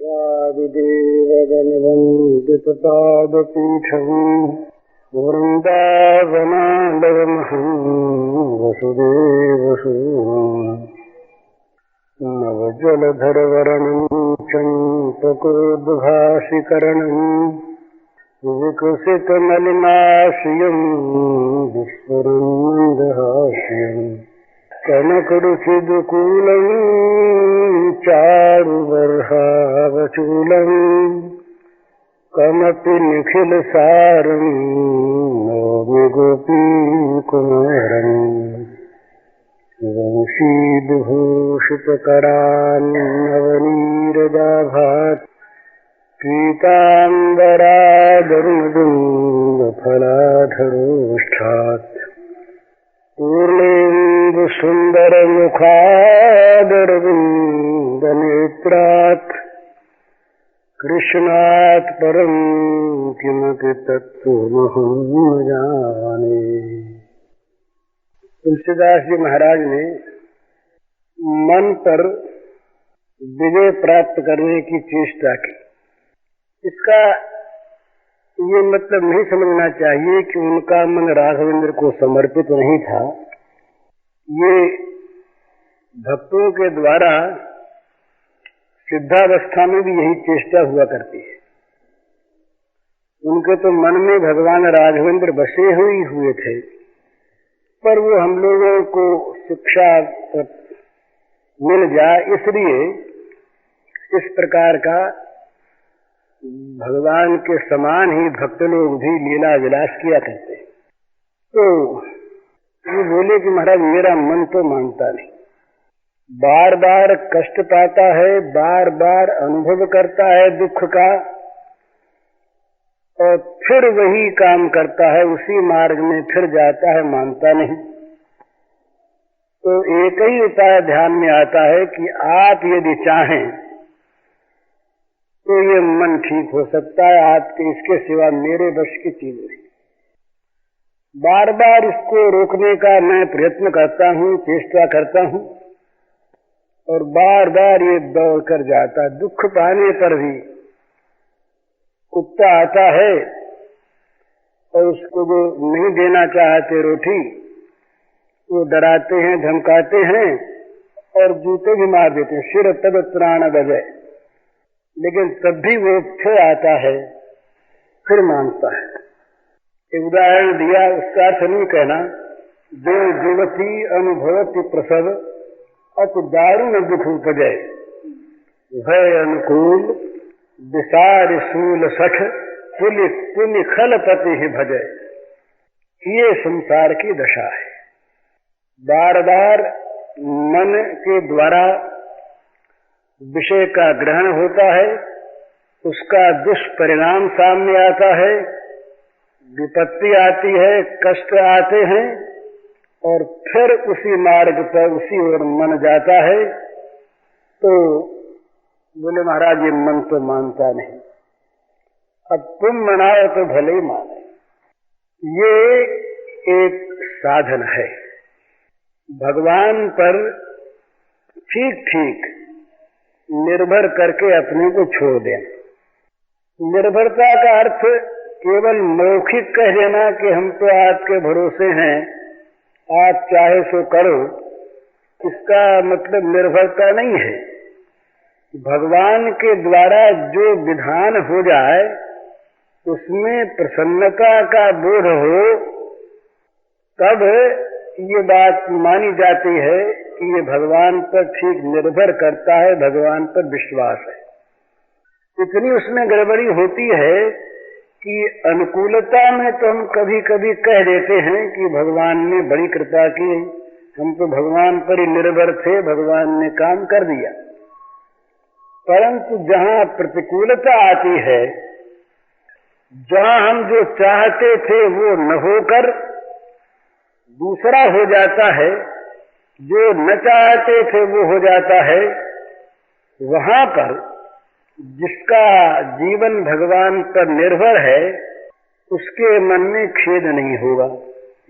देवादिदेवगणवन्दितपादपीठम् वृन्दावनालयमहं वसुदेवसूनुम् नवजलधरवरणं चम्पकोद्भासिकरणम् विकसितमलिनाश्रियं विस्फुरन्मन्दहास्यम् कनकरुचिदुकूलं चारुबर्हावचूलं कमपि निखिलसारं नौमि गोपीकुमारम् वंशीविभूषितकरान्नवनीरदाभात् पीताम्बरादरुणबिम्बफलाधरोष्ठात् पूर्णेन्दुसुन्दरमुखादरविन्दनेत्रात् कृष्णात् परं किमपि तत्त्वमहं न जाने। तुलसीदास जी महाराज ने मन पर विजय प्राप्त करने की चेष्टा की। इसका ये मतलब नहीं समझना चाहिए कि उनका मन राघवेंद्र को समर्पित नहीं था। ये भक्तों के द्वारा सिद्धावस्था में भी यही चेष्टा हुआ करती है। उनके तो मन में भगवान राघवेंद्र बसे हुए थे, पर वो हम लोगों को शिक्षा मिल जाए इसलिए इस प्रकार का भगवान के समान ही भक्त लोग भी लीला विलास किया करते। तो ये बोले कि महाराज मेरा मन तो मानता नहीं, बार बार कष्ट पाता है, बार बार अनुभव करता है दुख का और फिर वही काम करता है, उसी मार्ग में फिर जाता है, मानता नहीं। तो एक ही उपाय ध्यान में आता है कि आप यदि चाहें तो ये मन ठीक हो सकता है, आपके इसके सिवा मेरे वश की चीज नहीं। बार बार इसको रोकने का मैं प्रयत्न करता हूँ, चेष्टा करता हूँ और बार बार ये दौड़ कर जाता। दुख पाने पर भी कुत्ता आता है और उसको जो नहीं देना चाहते रोटी, वो डराते हैं, धमकाते हैं और जूते भी मार देते हैं, सिर तब प्राण बजे, लेकिन तब भी वो फिर आता है, फिर मानता है। एक उदाहरण दिया, उसका अर्थ नहीं कहना। जो युवती अनुभवति प्रसव अति दारुण दुख उपजय, भय अनुकूल विसार शूल सठ पुण्य खलपति ही भजय। ये संसार की दशा है। बार बार मन के द्वारा विषय का ग्रहण होता है, उसका दुष्परिणाम सामने आता है, विपत्ति आती है, कष्ट आते हैं और फिर उसी मार्ग पर उसी ओर मन जाता है। तो बोले महाराज ये मन तो मानता नहीं, अब तुम मनाओ तो भले ही माने। ये एक साधन है, भगवान पर ठीक ठीक निर्भर करके अपने को छोड़ दें। निर्भरता का अर्थ केवल मौखिक कह देना कि हम तो आपके भरोसे हैं, आप चाहे सो करो, इसका मतलब निर्भरता नहीं है। भगवान के द्वारा जो विधान हो जाए उसमें प्रसन्नता का बोध हो, तब ये बात मानी जाती है कि ये भगवान पर ठीक निर्भर करता है, भगवान पर विश्वास है। इतनी उसमें गड़बड़ी होती है कि अनुकूलता में तो हम कभी कभी कह देते हैं कि भगवान ने बड़ी कृपा की, हम तो भगवान पर ही निर्भर थे, भगवान ने काम कर दिया। परंतु जहाँ प्रतिकूलता आती है, जहाँ हम जो चाहते थे वो न होकर दूसरा हो जाता है, जो न चाहते थे वो हो जाता है, वहाँ पर जिसका जीवन भगवान पर निर्भर है उसके मन में खेद नहीं होगा।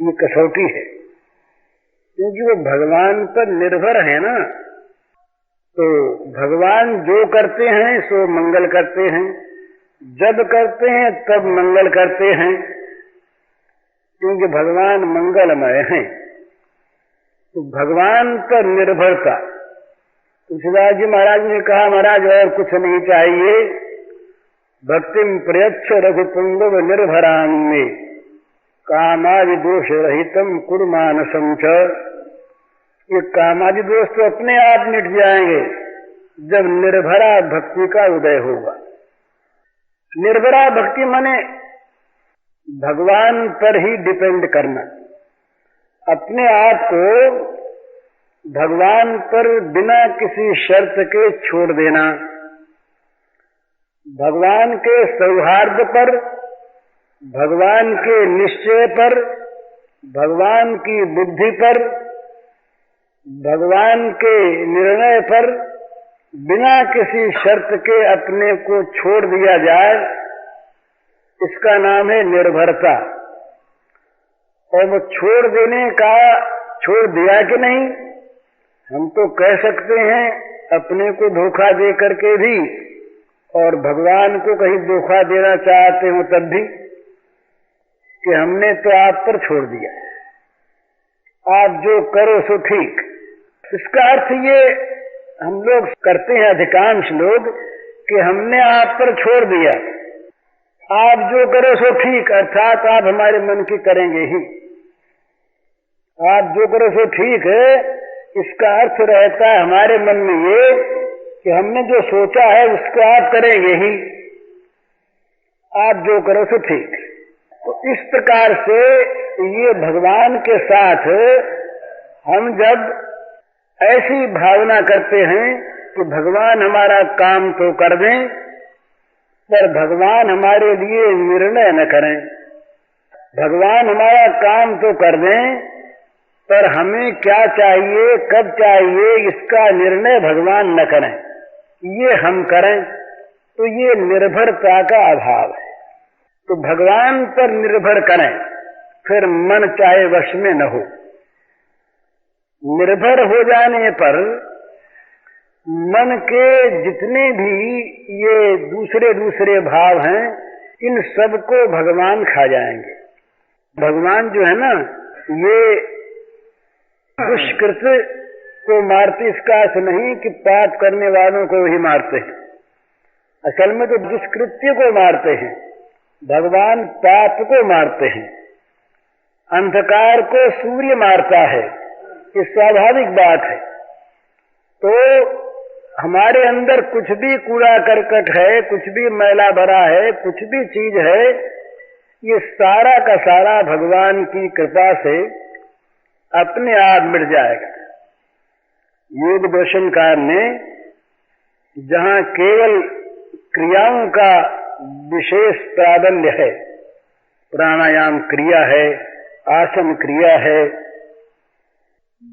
ये कसौटी है, क्योंकि वो भगवान पर निर्भर है ना। तो भगवान जो करते हैं सो मंगल करते हैं, जब करते हैं तब मंगल करते हैं, क्योंकि भगवान मंगलमय हैं। तो भगवान पर निर्भरता। तुलसीदास जी महाराज ने कहा, महाराज और कुछ नहीं चाहिए, भक्तिम प्रयच्छ रघुपुंगव निर्भरान में कामादि दोष रहितम कुर्मानसं च। ये कामादि दोष तो अपने आप मिट जाएंगे जब निर्भरा भक्ति का उदय होगा। निर्भरा भक्ति माने भगवान पर ही डिपेंड करना, अपने आप को भगवान पर बिना किसी शर्त के छोड़ देना, भगवान के सौहार्द पर, भगवान के निश्चय पर, भगवान की बुद्धि पर, भगवान के निर्णय पर बिना किसी शर्त के अपने को छोड़ दिया जाए, इसका नाम है निर्भरता। और वो छोड़ देने का छोड़ दिया कि नहीं, हम तो कह सकते हैं अपने को धोखा दे करके भी, और भगवान को कहीं धोखा देना चाहते हो तब भी, कि हमने तो आप पर छोड़ दिया, आप जो करो सो ठीक। इसका अर्थ ये हम लोग करते हैं, अधिकांश लोग, कि हमने आप पर छोड़ दिया, आप जो करो सो ठीक, अर्थात आप हमारे मन की करेंगे ही, आप जो करो सो ठीक है। इसका अर्थ रहता है हमारे मन में ये कि हमने जो सोचा है उसको आप करेंगे ही, आप जो करो सो ठीक। तो इस प्रकार से ये भगवान के साथ हम जब ऐसी भावना करते हैं कि भगवान हमारा काम तो कर दें, पर भगवान हमारे लिए निर्णय न करें, भगवान हमारा काम तो कर दें, पर हमें क्या चाहिए, कब चाहिए, इसका निर्णय भगवान न करें, ये हम करें, तो ये निर्भरता का अभाव है। तो भगवान पर निर्भर करें, फिर मन चाहे वश में न हो। निर्भर हो जाने पर मन के जितने भी ये दूसरे भाव हैं, इन सबको भगवान खा जाएंगे। भगवान जो है ना, ये दुष्कृत को मारते, इसका अर्थ नहीं कि पाप करने वालों को ही मारते हैं, असल में तो दुष्कृत्य को मारते हैं। भगवान पाप को मारते हैं, अंधकार को सूर्य मारता है, ये स्वाभाविक बात है। तो हमारे अंदर कुछ भी कूड़ा करकट है, कुछ भी मैला भरा है, कुछ भी चीज है, ये सारा का सारा भगवान की कृपा से अपने आप मिट जाएगा। योग दर्शनकार ने जहाँ केवल क्रियाओं का विशेष प्राबल्य है, प्राणायाम क्रिया है, आसन क्रिया है,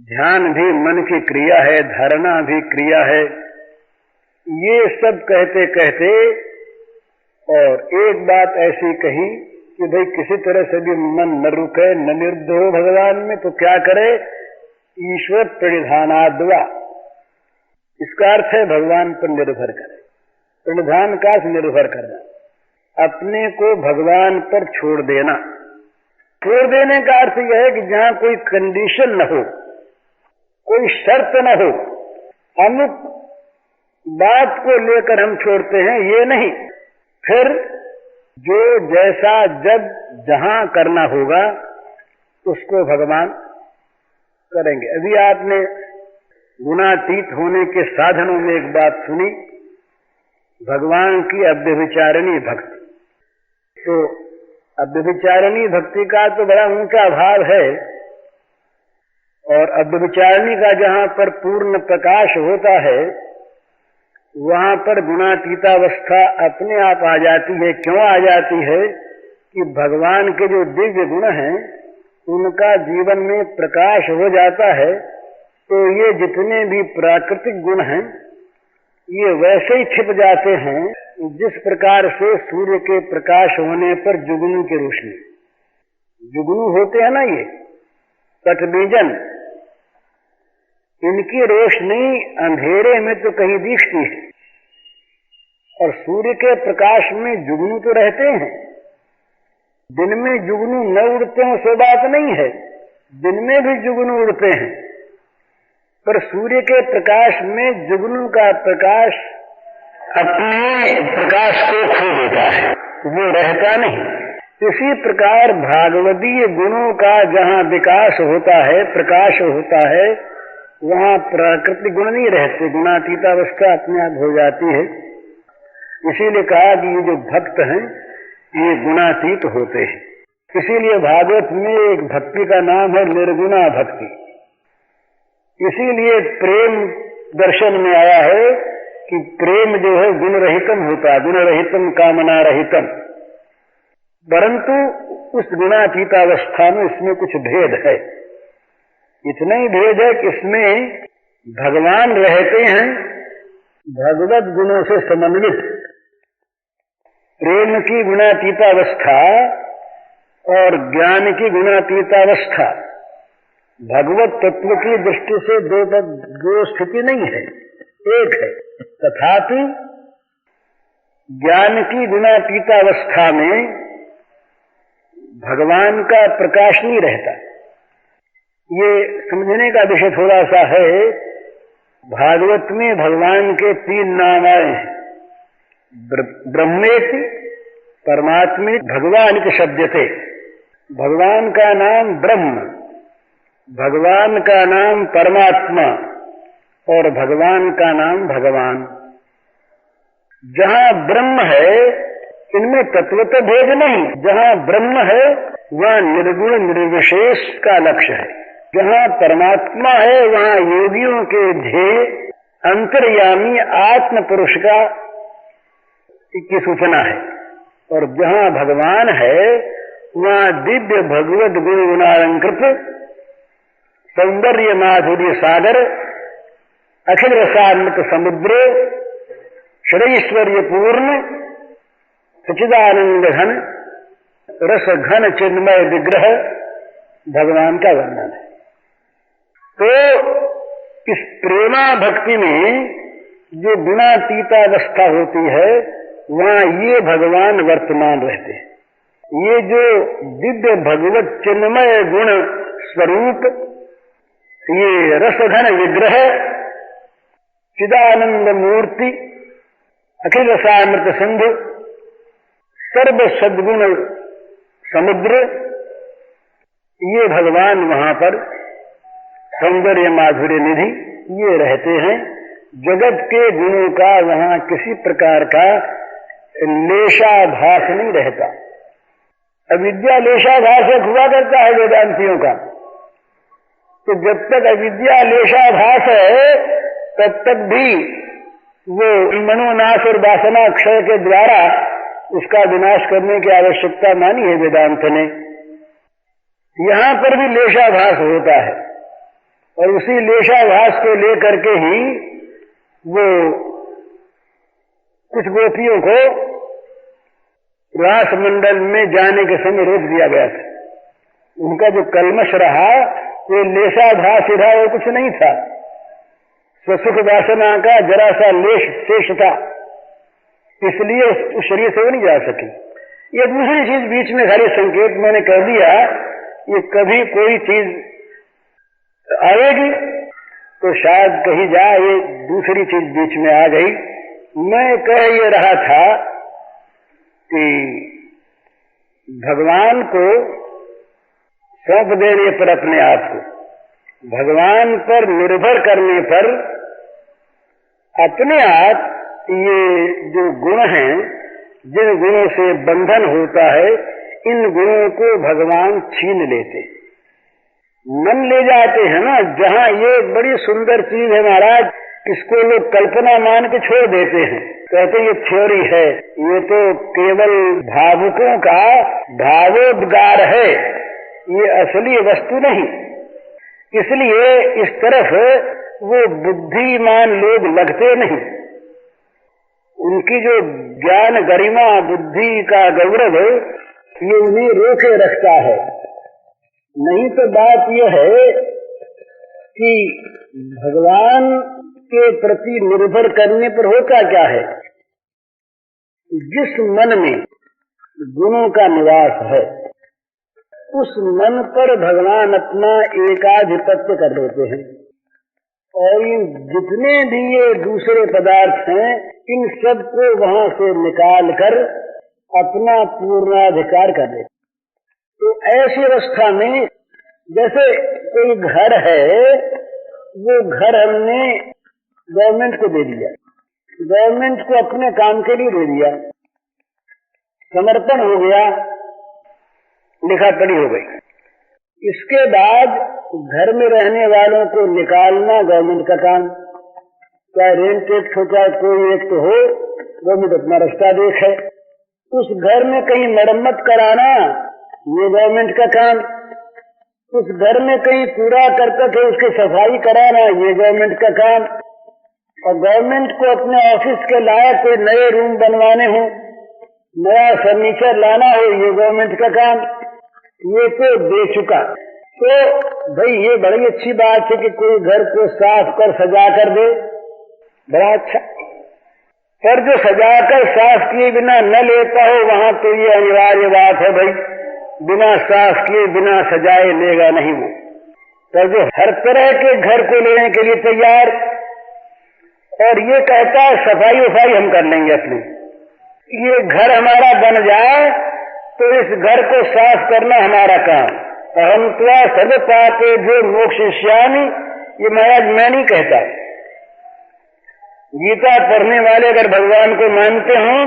ध्यान भी मन की क्रिया है, धारणा भी क्रिया है, ये सब कहते कहते और एक बात ऐसी कही कि भाई किसी तरह से भी मन न रुके, न निर्ध हो भगवान में, तो क्या करे, ईश्वर प्रणिधानाद्वा। इसका अर्थ है भगवान पर निर्भर करे। प्रणिधान का निर्भर करना, अपने को भगवान पर छोड़ देना। छोड़ देने का अर्थ यह है कि जहाँ कोई कंडीशन न हो, कोई शर्त न हो, अमुक बात को लेकर हम छोड़ते हैं, ये नहीं। फिर जो जैसा जब जहां करना होगा उसको भगवान करेंगे। अभी आपने गुणातीत होने के साधनों में एक बात सुनी, भगवान की अव्यभिचारिणी भक्ति। तो अव्यभिचारिणी भक्ति का तो बड़ा ऊंचा भाव है, और अव्यभिचारिणी का जहाँ पर पूर्ण प्रकाश होता है वहाँ पर गुणातीतावस्था अपने आप आ जाती है। क्यों आ जाती है कि भगवान के जो दिव्य गुण हैं उनका जीवन में प्रकाश हो जाता है। तो ये जितने भी प्राकृतिक गुण हैं ये वैसे ही छिप जाते हैं जिस प्रकार से सूर्य के प्रकाश होने पर जुगनू की रोशनी, जुगनू होते हैं ना ये कटबीजन, इनकी रोशनी अंधेरे में तो कहीं दिखती है, और सूर्य के प्रकाश में जुगनू तो रहते हैं। दिन में जुगनू न उड़ते हो सो बात नहीं है, दिन में भी जुगनू उड़ते हैं, पर सूर्य के प्रकाश में जुगनू का प्रकाश अपने प्रकाश को खो देता है, वो रहता नहीं। इसी प्रकार भागवतीय गुणों का जहाँ विकास होता है, प्रकाश होता है, वहाँ प्राकृतिक गुण नहीं रहते, गुणातीतावस्था अपने आप हो जाती है। इसीलिए कहा कि ये जो भक्त हैं ये गुणातीत होते हैं। इसीलिए भागवत में एक भक्ति का नाम है निर्गुणा भक्ति। इसीलिए प्रेम दर्शन में आया है कि प्रेम जो है गुण रहितम होता है, गुण रहितम कामना रहितम। परंतु उस गुणातीतावस्था में इसमें कुछ भेद है। इतना ही भेद है कि इसमें भगवान रहते हैं भगवत गुणों से समन्वित। प्रेम की गुणातीतावस्था और ज्ञान की गुणातीतावस्था भगवत तत्व की दृष्टि से दो स्थिति नहीं है, एक है। तथापि ज्ञान की गुणातीतावस्था में भगवान का प्रकाश नहीं रहता। ये समझने का विषय थोड़ा सा है। भागवत में भगवान के 3 नाम आए हैं, ब्रह्मेति, परमात्मे, भगवान के शब्द थे। भगवान का नाम ब्रह्म, भगवान का नाम परमात्मा और भगवान का नाम भगवान। जहाँ ब्रह्म है इनमें तत्व तो भेद नहीं, जहाँ ब्रह्म है वहाँ निर्गुण निर्विशेष का लक्ष्य है। जहाँ परमात्मा है वहाँ योगियों के ध्येय अंतर्यामी आत्म पुरुष की सूचना है, और जहाँ भगवान है वहाँ दिव्य भगवत गुण गुणालंकृत सौंदर्य माधुर्य सागर अखिल रसामृत समुद्र षडैश्वर्य पूर्ण सच्चिदानंद घन रस घन चिन्मय विग्रह भगवान का वर्णन है। तो इस प्रेमा भक्ति में जो गुणातीतावस्था होती है वहाँ ये भगवान वर्तमान रहते हैं। ये जो दिव्य भगवत चिन्मय गुण स्वरूप, ये रसघन विग्रह, चिदानंद मूर्ति, अखिल रसामृत सिंधु, सर्व सद्गुण समुद्र, ये भगवान वहाँ पर सौंदर्य माधुर्य निधि ये रहते हैं। जगत के गुणों का वहाँ किसी प्रकार का लेशाभास नहीं रहता। अविद्या लेशाभास हुआ करता है वेदांतियों का, तो जब तक अविद्या लेशाभास है तब तक भी वो मनोनाश और वासना क्षय के द्वारा उसका विनाश करने की आवश्यकता मानी है वेदांत ने। यहाँ पर भी लेशाभास होता है, और उसी लेशाभास को लेकर के ही वो कुछ गोपियों को रास मंडल में जाने के समय रोक दिया गया था। उनका जो कलमश रहा वो लेशाभास रहा, वो कुछ नहीं था, स्वसुख वासना का जरा सा लेश शेष था, इसलिए उस शरीर से वो नहीं जा सकी। ये दूसरी चीज बीच में खाली संकेत मैंने कह दिया, ये कभी कोई चीज आएगी तो शायद कहीं जाए, ये दूसरी चीज बीच में आ गई। मैं कह ये रहा था कि भगवान को सौंप देने पर, अपने आप को भगवान पर निर्भर करने पर अपने आप ये जो गुण हैं, जिन गुणों से बंधन होता है, इन गुणों को भगवान छीन लेते, मन ले जाते हैं ना। जहाँ ये बड़ी सुंदर चीज है महाराज, इसको लोग कल्पना मान के छोड़ देते हैं, कहते ये थ्योरी है, ये तो केवल भावुकों का भावोद्गार है, ये असली वस्तु नहीं। इसलिए इस तरफ वो बुद्धिमान लोग लगते नहीं। उनकी जो ज्ञान गरिमा बुद्धि का गौरव ये उन्हें रोके रखता है। नहीं तो बात यह है कि भगवान के प्रति निर्भर करने पर होता क्या है, जिस मन में गुणों का निवास है उस मन पर भगवान अपना एकाधिपत्य कर देते हैं। और इन जितने भी ये दूसरे पदार्थ हैं इन सब को वहां से निकाल कर अपना पूर्णाधिकार कर देते। तो ऐसी अवस्था में जैसे कोई घर है, वो घर हमने गवर्नमेंट को दे दिया, गवर्नमेंट को अपने काम के लिए दे दिया, समर्पण हो गया, लिखा पढ़ी हो गई। इसके बाद घर में रहने वालों को निकालना गवर्नमेंट का काम, चाहे रेंट टैक्स हो चाहे कोई एक तो हो, गवर्नमेंट अपना रास्ता देखे। उस घर में कहीं मरम्मत कराना ये गवर्नमेंट का काम, उस घर में कहीं कूड़ा करकट है उसकी सफाई कराना ये गवर्नमेंट का काम, और गवर्नमेंट को अपने ऑफिस के लायक कोई नए रूम बनवाने हो, नया फर्नीचर लाना हो, ये गवर्नमेंट का काम। ये तो दे चुका। तो भाई ये बड़ी अच्छी बात है कि कोई घर को साफ कर सजा कर दे, बड़ा अच्छा। पर जो सजा कर साफ किए बिना न लेता हो वहां तो ये अनिवार्य बात है भाई, बिना साफ किए बिना सजाए लेगा नहीं वो। पर जो हर तरह के घर को लेने के लिए तैयार और ये कहता है सफाई वफाई हम कर लेंगे अपनी, ये घर हमारा बन जाए तो इस घर को साफ करना हमारा काम। अहम त्वा सर्व पापे जो मोक्षयिष्यामि, ये महाराज मैं नहीं कहता। गीता पढ़ने वाले अगर भगवान को मानते हो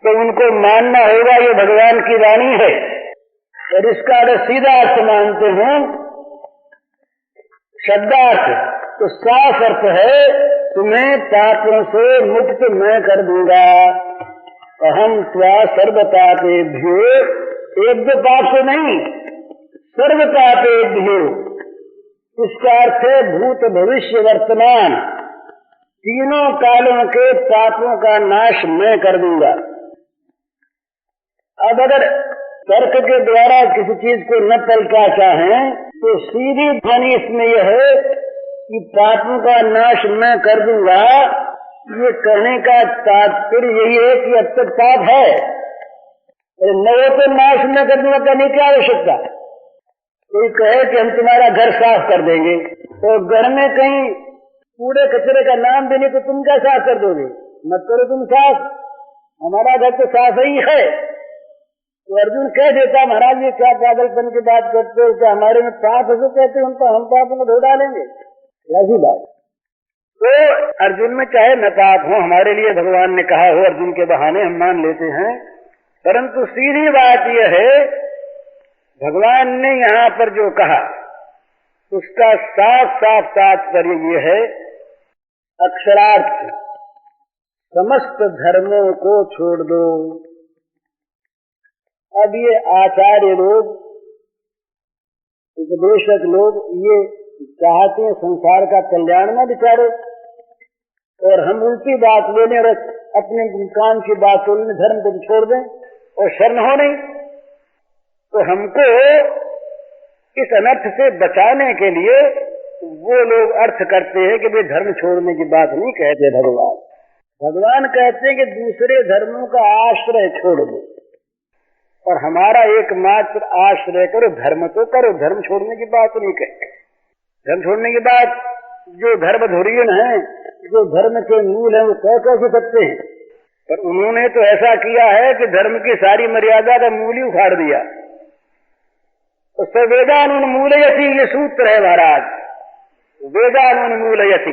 तो उनको मानना होगा ये भगवान की वाणी है, और इसका अगर सीधा अर्थ मानते हो शब्दार्थ तो साफ अर्थ है तुम्हें पापों से मुक्त मैं कर दूंगा। अहम त्वा सर्व पापेभ्यो, एक दो पाप से नहीं, सर्व पापेभ्यो, इसका अर्थ है भूत भविष्य वर्तमान तीनों कालों के पापों का नाश मैं कर दूंगा। अब अगर तर्क के द्वारा किसी चीज को न पलटा चाहें तो सीधी ध्वनि इसमें यह है कि पापों का नाश मैं कर दूंगा। ये कहने का तात्पर्य यही है कि अब तक पाप है, न हो तो नाश न कर दूंगा, करने की आवश्यकता। कोई कहे कि हम तुम्हारा घर साफ कर देंगे, तो घर में कहीं कूड़े कचरे का नाम भी नहीं तो तुम क्या साफ कर दोगे? मत करो तुम साफ, हमारा घर तो साफ ही है। तो अर्जुन कह देता महाराज ये क्या पागलपन की बात करते हो, क्या हमारे में पाप है? कहते हैं उनको हम पापों को धो डालेंगे, ऐसी बात। तो अर्जुन में चाहे न पाप हो, हमारे लिए भगवान ने कहा हो, अर्जुन के बहाने हम मान लेते हैं, परंतु सीधी बात यह है भगवान ने यहाँ पर जो कहा उसका साफ साफ तात्पर्य ये है, अक्षरार्थ समस्त धर्मों को छोड़ दो। अब ये आचार्य लोग, उपदेशक लोग ये चाहते हैं संसार का कल्याण न बिचारे, और हम उल्टी बात लेने और अपने काम की बात बोलने धर्म को छोड़ दें और शरण हो नहीं। तो हमको इस अनर्थ से बचाने के लिए वो लोग अर्थ करते हैं कि वे धर्म छोड़ने की बात नहीं कहते भगवान। भगवान कहते हैं कि दूसरे धर्मों का आश्रय छोड़ दो और हमारा एकमात्र आश्रय करो, धर्म तो करो, धर्म छोड़ने की बात नहीं कहते। धर्म छोड़ने के बाद जो धर्मधुरीन है, जो धर्म के मूल है, वो कह कैसे सकते हैं? पर उन्होंने तो ऐसा किया है कि धर्म की सारी मर्यादा का मूल ही उखाड़ दिया। तो वेदानुन्मूलयति ये सूत्र है महाराज, वेदानुन्मूलयति,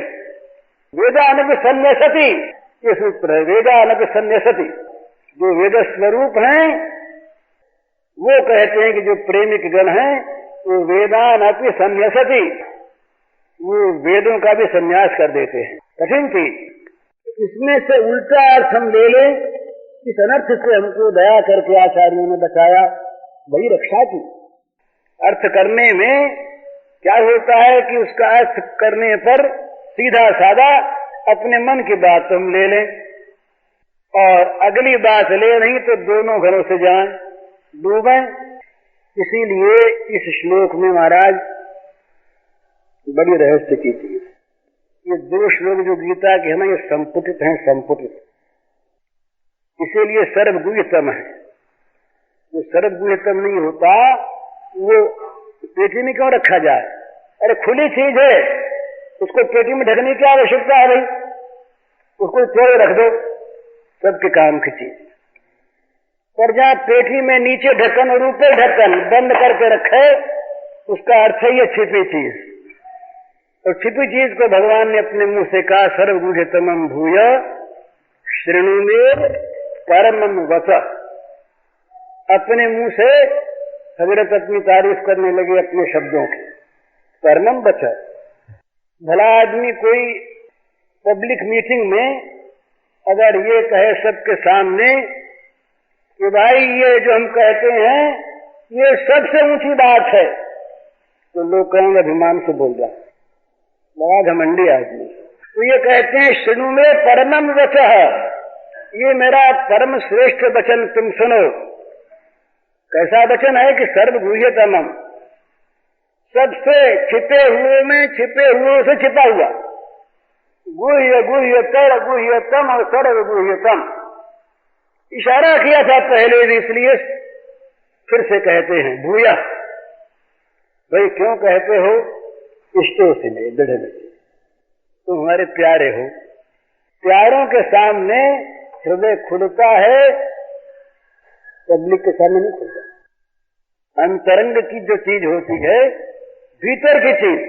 वेदानपि संन्यसति ये सूत्र है, वेदानपि संन्यसति। जो वेद स्वरूप हैं वो कहते हैं कि जो प्रेमिक गण हैं वो वेदानपि संन्यसति, वो वेदों का भी संन्यास कर देते हैं। कठिन चीज। इसमें से उल्टा अर्थ हम ले लें, इस अनर्थ से हमको दया करके आचार्यों ने बताया, वही रक्षा की। अर्थ करने में क्या होता है कि उसका अर्थ करने पर सीधा साधा अपने मन की बात हम ले लें और अगली बात ले नहीं तो दोनों घरों से जाएं, डूबें। इसीलिए इस श्लोक में महाराज बड़ी रहस्य की चीज। ये दो श्लोक जो गीता के है ना, ये संपुटित हैं, संपुटित। इसीलिए सर्वगुह्यतम है। जो सर्वगुह्यतम नहीं होता वो पेटी में क्यों रखा जाए? अरे खुली चीज है, उसको पेटी में ढकने की आवश्यकता है भाई? उसको तोड़ रख दो, सबके काम की चीज। पर जहाँ पेटी में नीचे ढक्कन और ऊपर ढक्कन बंद करके रखे, उसका अर्थ है ये छिपी चीज। और छिपी चीज को भगवान ने अपने मुंह से कहा, सर्वगुह्यतमं भूय शृणु मे परमं वचः। अपने मुंह से हजरत अपनी तारीफ करने लगे अपने शब्दों की, परमं वचः। भला आदमी कोई पब्लिक मीटिंग में अगर ये कहे सबके सामने कि भाई ये जो हम कहते हैं ये सबसे ऊंची बात है, तो लोग कहेंगे अभिमान से बोल रहा, बड़ा घमंडी आदमी। तो ये कहते हैं शृणु में परमं वचः, ये मेरा परम श्रेष्ठ वचन तुम सुनो। कैसा वचन है कि सर्वगुह्यतमम्, सबसे छिपे हुए में छिपे हुए से छिपा हुआ, गुह्य गुह्यतर गुह्यतम और सर्वगुह्यतम। इशारा किया था पहले भी, इसलिए फिर से कहते हैं भूया। भाई क्यों कहते हो? इष्टों से ले दृढ़ में, तुम हमारे प्यारे हो। प्यारों के सामने हृदय खुलता है, पब्लिक के सामने नहीं खुलता। अंतरंग की जो चीज होती है, भीतर की चीज।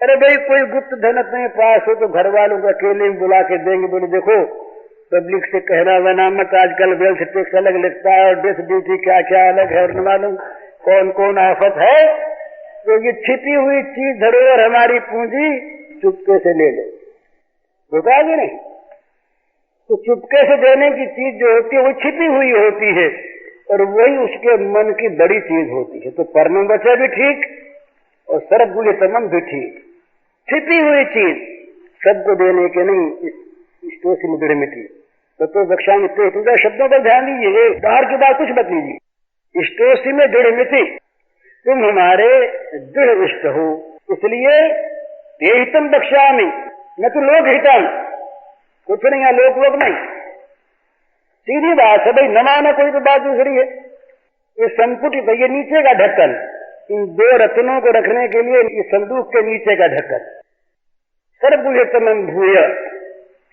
अरे भाई कोई गुप्त धन अपने पास हो तो घर वालों को अकेले में बुला के देंगे, बोले देखो पब्लिक से कहना वना मत, आजकल वेल्थ टैक्स अलग लगता है और डेथ ड्यूटी क्या क्या अलग है, और न मालूम कौन कौन आफत है। तो ये छिपी हुई चीज धरोहर हमारी पूंजी चुपके से ले लो, होता भी नहीं। तो चुपके से देने की चीज जो होती है वो छिपी हुई होती है, और वही उसके मन की बड़ी चीज होती है। तो परमं वचः भी ठीक और सर्वगुह्यतमम् भी ठीक। छिपी हुई चीज सबको देने के नहीं, इष्टों से दृढ़ मिटी तो बख्शाएंगे। तो शब्दों पर ध्यान दीजिए, बाहर की बात कुछ मत लीजिए। इष्टों से में दृढ़ मिटी, तुम हमारे दृढ़ इष्ट हो, इसलिए ये हितम बख्शामि न तो लोक हितम। कुछ नहीं है, लोक नहीं, सीधी बात है भाई। न माना कोई तो बात दूसरी है। ये संपुटित है, ये नीचे का ढक्कन, इन दो रत्नों को रखने के लिए इस संदूक के नीचे का ढक्कन। सर्वगुह्यतमं भूय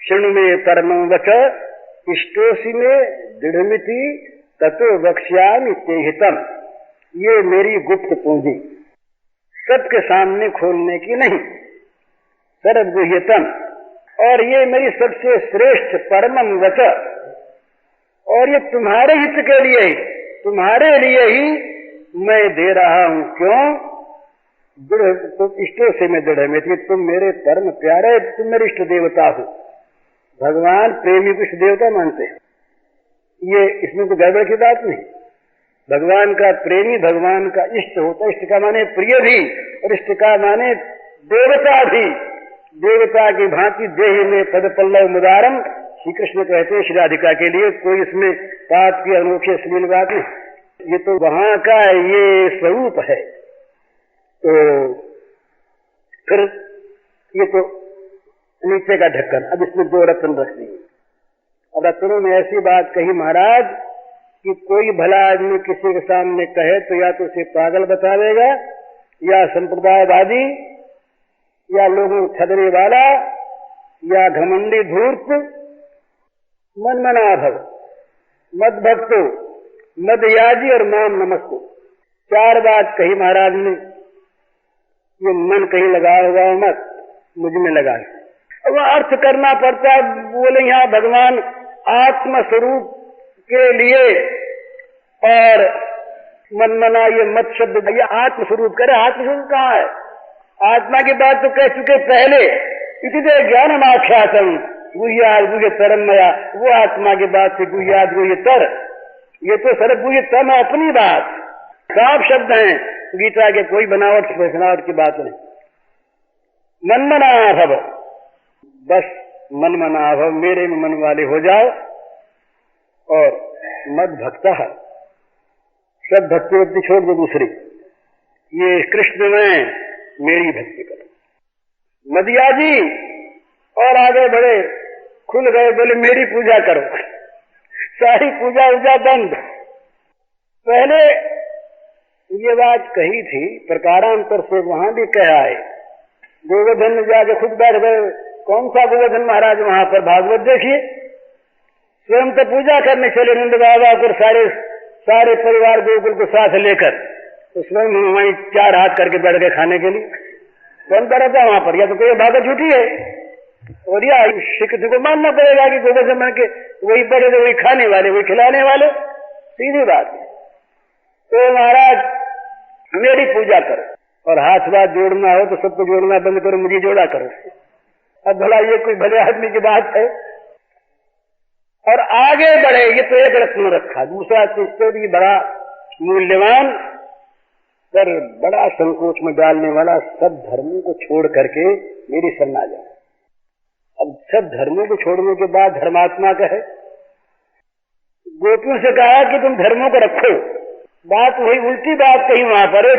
शृणु मे परमं वचः इष्टोसि मे दृढ़मिति ततो वक्ष्यामि ते हितम्। ये मेरी गुप्त पूंजी, सबके सामने खोलने की नहीं, सर्वगुह्यतम। और ये मेरी सबसे श्रेष्ठ परमं वचः, और ये तुम्हारे हित के लिए ही, तुम्हारे लिए ही मैं दे रहा हूं। क्यों? दृढ़ तो इष्टों से मैं दृढ़ में, तुम मेरे परम प्यारे, तुम मेरे इष्ट देवता हो। भगवान प्रेमी को इष्ट देवता मानते हैं, ये इसमें तो गड़बड़ की बात नहीं। भगवान का प्रेमी भगवान का इष्ट होता है। इष्ट का माने प्रिय भी, और इष्ट का माने देवता भी। देवता की भांति देहि में पद पल्लव मुदारम, श्री कृष्ण कहते हैं श्री राधिका के लिए। कोई इसमें पाप की अनोखी अश्लील बात नहीं, ये तो वहां का ये स्वरूप है। तो फिर ये तो नीचे का ढक्कन, अब इसमें दो रत्न रख दिए। अब रत्नों में ऐसी बात कही महाराज कि कोई भला आदमी किसी के सामने कहे तो या तो उसे पागल बतावेगा, या संप्रदायवादी, या लोगों ठगने वाला, या घमंडी धूर्त। मनमना भव, मद भक्तो, मदयाजी और माम नमस्ते, चार बात कही महाराज ने। ये मन कहीं लगा होगा मत, मुझ में लगा। अब अर्थ करना पड़ता है। बोले यहाँ भगवान आत्म स्वरूप के लिए, और मनमना ये मत शब्द, ये आत्म स्वरूप करे। आत्म स्वरूप कहाँ है? आत्मा की बात तो कह चुके पहले, इतने ज्ञानम आख्यातम गुह्याद गुह्यतरमया, वो आत्मा की बात थी गुह्याद गुह्यतर। ये तो सर्वगुह्यतम है अपनी बात, साफ शब्द हैं गीता के, कोई बनावट की बात नहीं। मनमना भव, बस मनमना भव, मेरे में मन वाले हो जाओ। और मद भक्तः, सब भक्ति वक्ति छोड़ दो दूसरी, ये कृष्ण में मेरी भक्ति करो। मदिया जी और आगे बढ़े, खुल गए, बोले मेरी पूजा करो। सारी पूजा उजा बंद। पहले ये बात कही थी, प्रकारांतर से वहां भी कहा है। गोवर्धन में जाके खुद बैठ गए। कौन सा गोवर्धन महाराज वहां पर, भागवत देखिए, स्वयं तो पूजा करने चले नंद बाबा को सारे परिवार गोकुल को साथ लेकर, तो स्वयं वहीं 4 हाथ करके बैठ गए खाने के लिए। कौन करता वहां पर? या तो कोई भागवत झूठी है, और या शिक्षित को मानना पड़ेगा कि गोवर्धन बन के वही बड़े वही खाने वाले, वही खिलाने वाले। सीधी बात है। तो महाराज मेरी पूजा करो, और हाथ बात जोड़ना हो तो सबको जोड़ना बंद करो, मुझे जोड़ा करो। अब भला ये कोई भले आदमी की बात है? और आगे बढ़े। ये तो एक रत्न रखा, दूसरा तो भी बड़ा मूल्यवान पर बड़ा संकोच में डालने वाला, सब धर्मों को छोड़ करके मेरी शरण आ जाए। अब सब धर्मों को छोड़ने के बाद धर्मात्मा कहे, गोपियों से कहा कि तुम धर्मों को रखो। बात वही उल्टी बात कही वहां पर,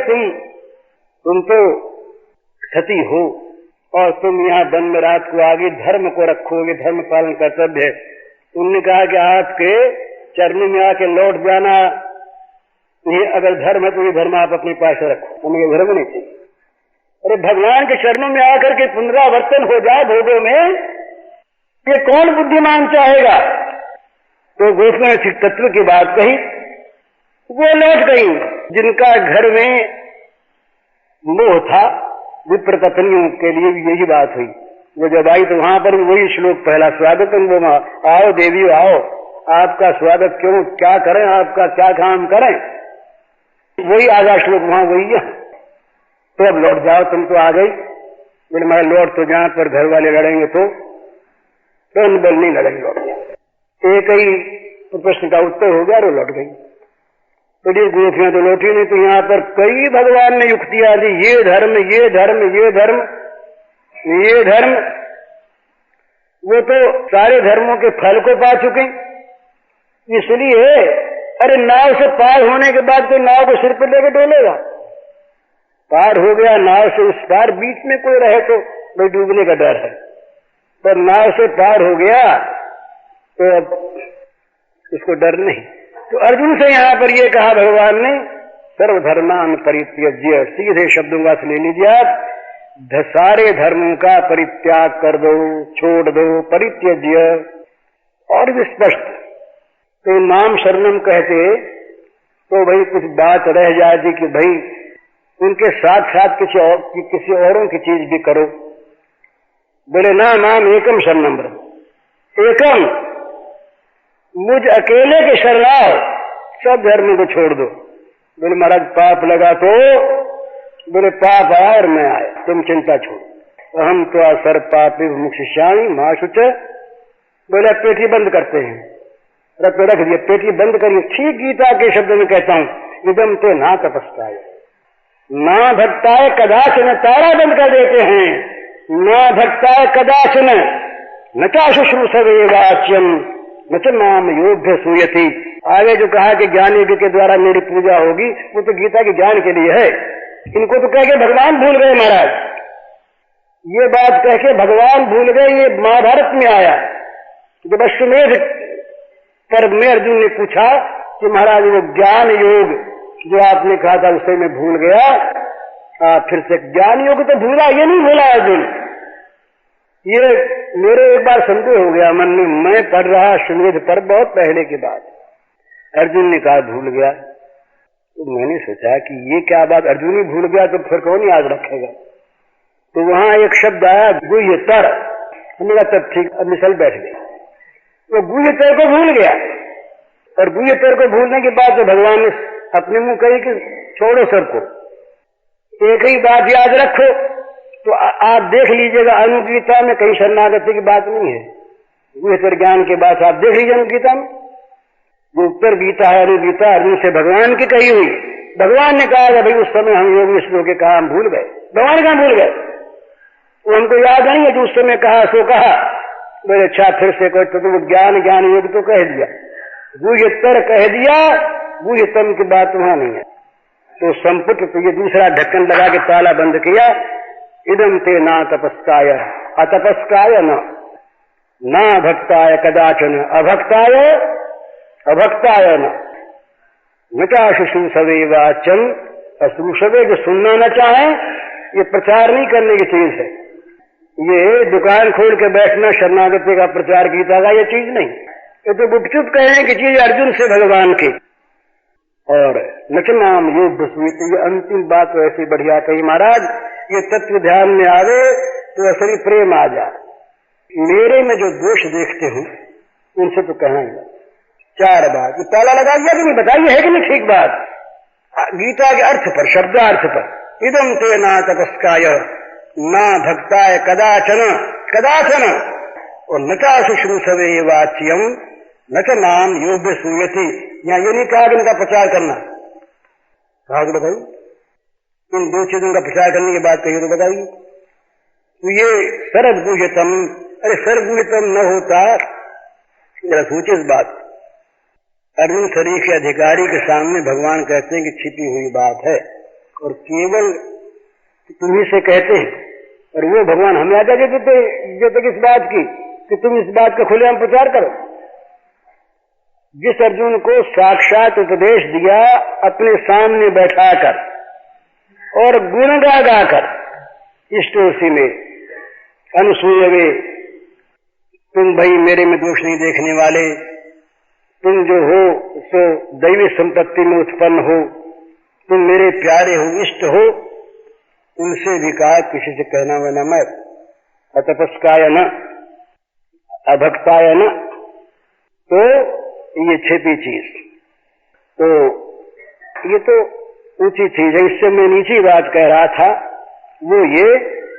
तुम तो सती हो और तुम यहाँ वन में रात को आगे धर्म को रखोगे, धर्म पालन कर्तव्य है। उन्होंने कहा कि आपके चरणों में आके लौट जाना, ये अगर धर्म है तो ये धर्म आप अपने पास रखो, उन्हें धर्म नहीं चाहिए। अरे भगवान के चरणों में आकर के पुनरावर्तन हो जाए भोगों में, ये कौन बुद्धिमान चाहेगा? तो गोस्वामी ने तत्व की बात कही, वो लौट गई। जिनका घर में मोह था, विप्र पत्नियों के लिए भी यही बात हुई। वो जब आई तो वहां पर वही श्लोक पहला, स्वागतम वो आओ देवी आओ, आपका स्वागत क्यों, क्या करें, आपका क्या काम करें, वही आधा श्लोक वहां वही है। तो अब लौट जाओ, तुम तो आ गई। बोले मैं लौट तो जहां पर घर वाले लड़ेंगे तो बल नहीं लड़ेंगे, लौट जाओ। एक ही प्रश्न का उत्तर हो गया और लौट गई। तो ये गोपियां तो लौटी नहीं। तो यहाँ पर कई भगवान ने युक्तियां दी, ये धर्म ये धर्म ये धर्म ये धर्म। वो तो सारे धर्मों के फल को पा चुके, इसलिए अरे नाव से पार होने के बाद तो नाव को सिर पर लेकर डोलेगा। पार हो गया नाव से उस पार, बीच में कोई रहे तो भाई डूबने का डर है, पर नाव से पार हो गया तो अब उसको डर नहीं। तो अर्जुन से यहाँ पर ये कहा भगवान ने, सर्वधर्मान परित्यज्य, सीधे शब्दों का ले लीजिए आप, सारे धर्मों का परित्याग कर दो, छोड़ दो, परित्यज्य। और भी स्पष्ट, तो नाम शरणम कहते तो भाई कुछ बात रह जाती कि भाई उनके साथ साथ किसी औरों की चीज भी करो। बोले ना, नाम एकम शरणम ब्रह्म, एकम, मुझ अकेले के शरण आओ, सब धर्म को छोड़ दो। बोले महाराज पाप लगा तो, बोले पाप आया और मैं आया, तुम चिंता छोड़ो। हम तो असर पापी मुक्षिष्यामि मां शुच। बोले पेटी बंद करते हैं, रख दिए, पेटी बंद करिए। ठीक गीता के शब्द में कहता हूं, इदम तो ना तपस्ताय ना भक्ताय कदाचन, तारा बंद कर देते हैं। ना भक्ताय कदाचन न चा शुश्रूषवे वाच्यम न च नाम योग्य सूयति। आगे जो कहा कि ज्ञान यज्ञ के द्वारा मेरी पूजा होगी, वो तो गीता के ज्ञान के लिए है। इनको तो कह के भगवान भूल गए महाराज, ये बात कह के भगवान भूल गए। ये महाभारत में आया जब अश्वमेध पर में अर्जुन ने पूछा कि महाराज वो ज्ञान योग जो आपने कहा था उसे मैं भूल गया, फिर से ज्ञान योग तो भूला, ये नहीं भूला अर्जुन। ये मेरे एक बार संदेह हो गया मन में, मैं पढ़ रहा अश्वमेध पर बहुत पहले की बात, अर्जुन ने कहा भूल गया। तो मैंने सोचा कि ये क्या बात, अर्जुन ही भूल गया तो फिर कौन याद रखेगा। तो वहां एक शब्द आया गुह्यतर, हमने कहा तब ठीक, अब मिसल बैठ गई। तो गुह्यतर को भूल गया, और गुह्यतर को भूलने के बाद तो भगवान ने अपने मुंह कही कि छोड़ो सबको, एक ही बात याद रखो। तो आप देख लीजिएगा अनुगीता में कहीं शरणागति की बात नहीं है। गुह्यतर ज्ञान के बाद आप देख लीजिए अनुगीता में, जो उत्तर गीता है अनुगीता अर्जुन से भगवान की कही हुई। भगवान ने कहा भाई उस समय हम योग में के कहा हम भूल गए, भगवान कहाँ भूल गए, वो हमको याद नहीं है जो उस समय कहा सो कहा। बोले अच्छा फिर से कोई तो वो ज्ञान योग तो कह दिया, गुह्यतर कह दिया, गुह्यतम की बात वहां नहीं है। तो संपुट तो ये दूसरा ढक्कन लगा के ताला बंद किया इदम ते ना तपस्काय अतपस्काय न भक्ताय कदाचन अभक्ताय न शुश्रूषवे वाचन। अश्रूषवे जो सुनना न चाहे, ये प्रचार नहीं करने की चीज है। ये दुकान खोल के बैठना शरणागति का प्रचार गीता का ये चीज नहीं। ये तो गुपचुप कहने की चीज अर्जुन से भगवान की। और नचनाम युद्ध स्मृति, ये अंतिम बात तो ऐसी बढ़िया कही महाराज, ये तत्व ध्यान में आवे तो असली प्रेम आ जाए। मेरे में जो दोष देखते हो उनसे तो कहना ही 4 बात ताला लगा दिया कि नहीं, बताइए है कि नहीं ठीक बात। गीता के अर्थ पर, शब्दार्थ पर, इदम ते ना तपस्काय ना भक्ताय कदाचन और नचा शुश्रूषवे वाच्यम न च नाम योग्य सूयति। यहाँ ये नहीं कहा कि इनका प्रचार करना, कहा तो बताइए, इन 2 चीजों का प्रचार करने की बात कही तो बताइए। तो ये सर्वगुह्यतम, अरे सर्वगुह्यतम न होता, जरा सोचिए इस बात। अर्जुन शरीर के अधिकारी के सामने भगवान कहते हैं कि छिपी हुई बात है और केवल तुम्ही से कहते हैं, और वो भगवान हमें आज्ञा देते किस बात की कि तुम इस बात का खुलेआम प्रचार करो। जिस अर्जुन को साक्षात उपदेश दिया अपने सामने बैठाकर और गुण गाकर इष्टोसी में अनुसूयवे, तुम भाई मेरे में दोष नहीं देखने वाले, तुम जो हो सो दैवी संपत्ति में उत्पन्न हो, तुम मेरे प्यारे हो, इष्ट हो, उनसे भी कहा किसी से कहना वना मत। अतपस्काय न अभक्ताय न, तो ये छिपी चीज, तो ये तो ऊंची चीज है। इससे मैं नीची बात कह रहा था, वो ये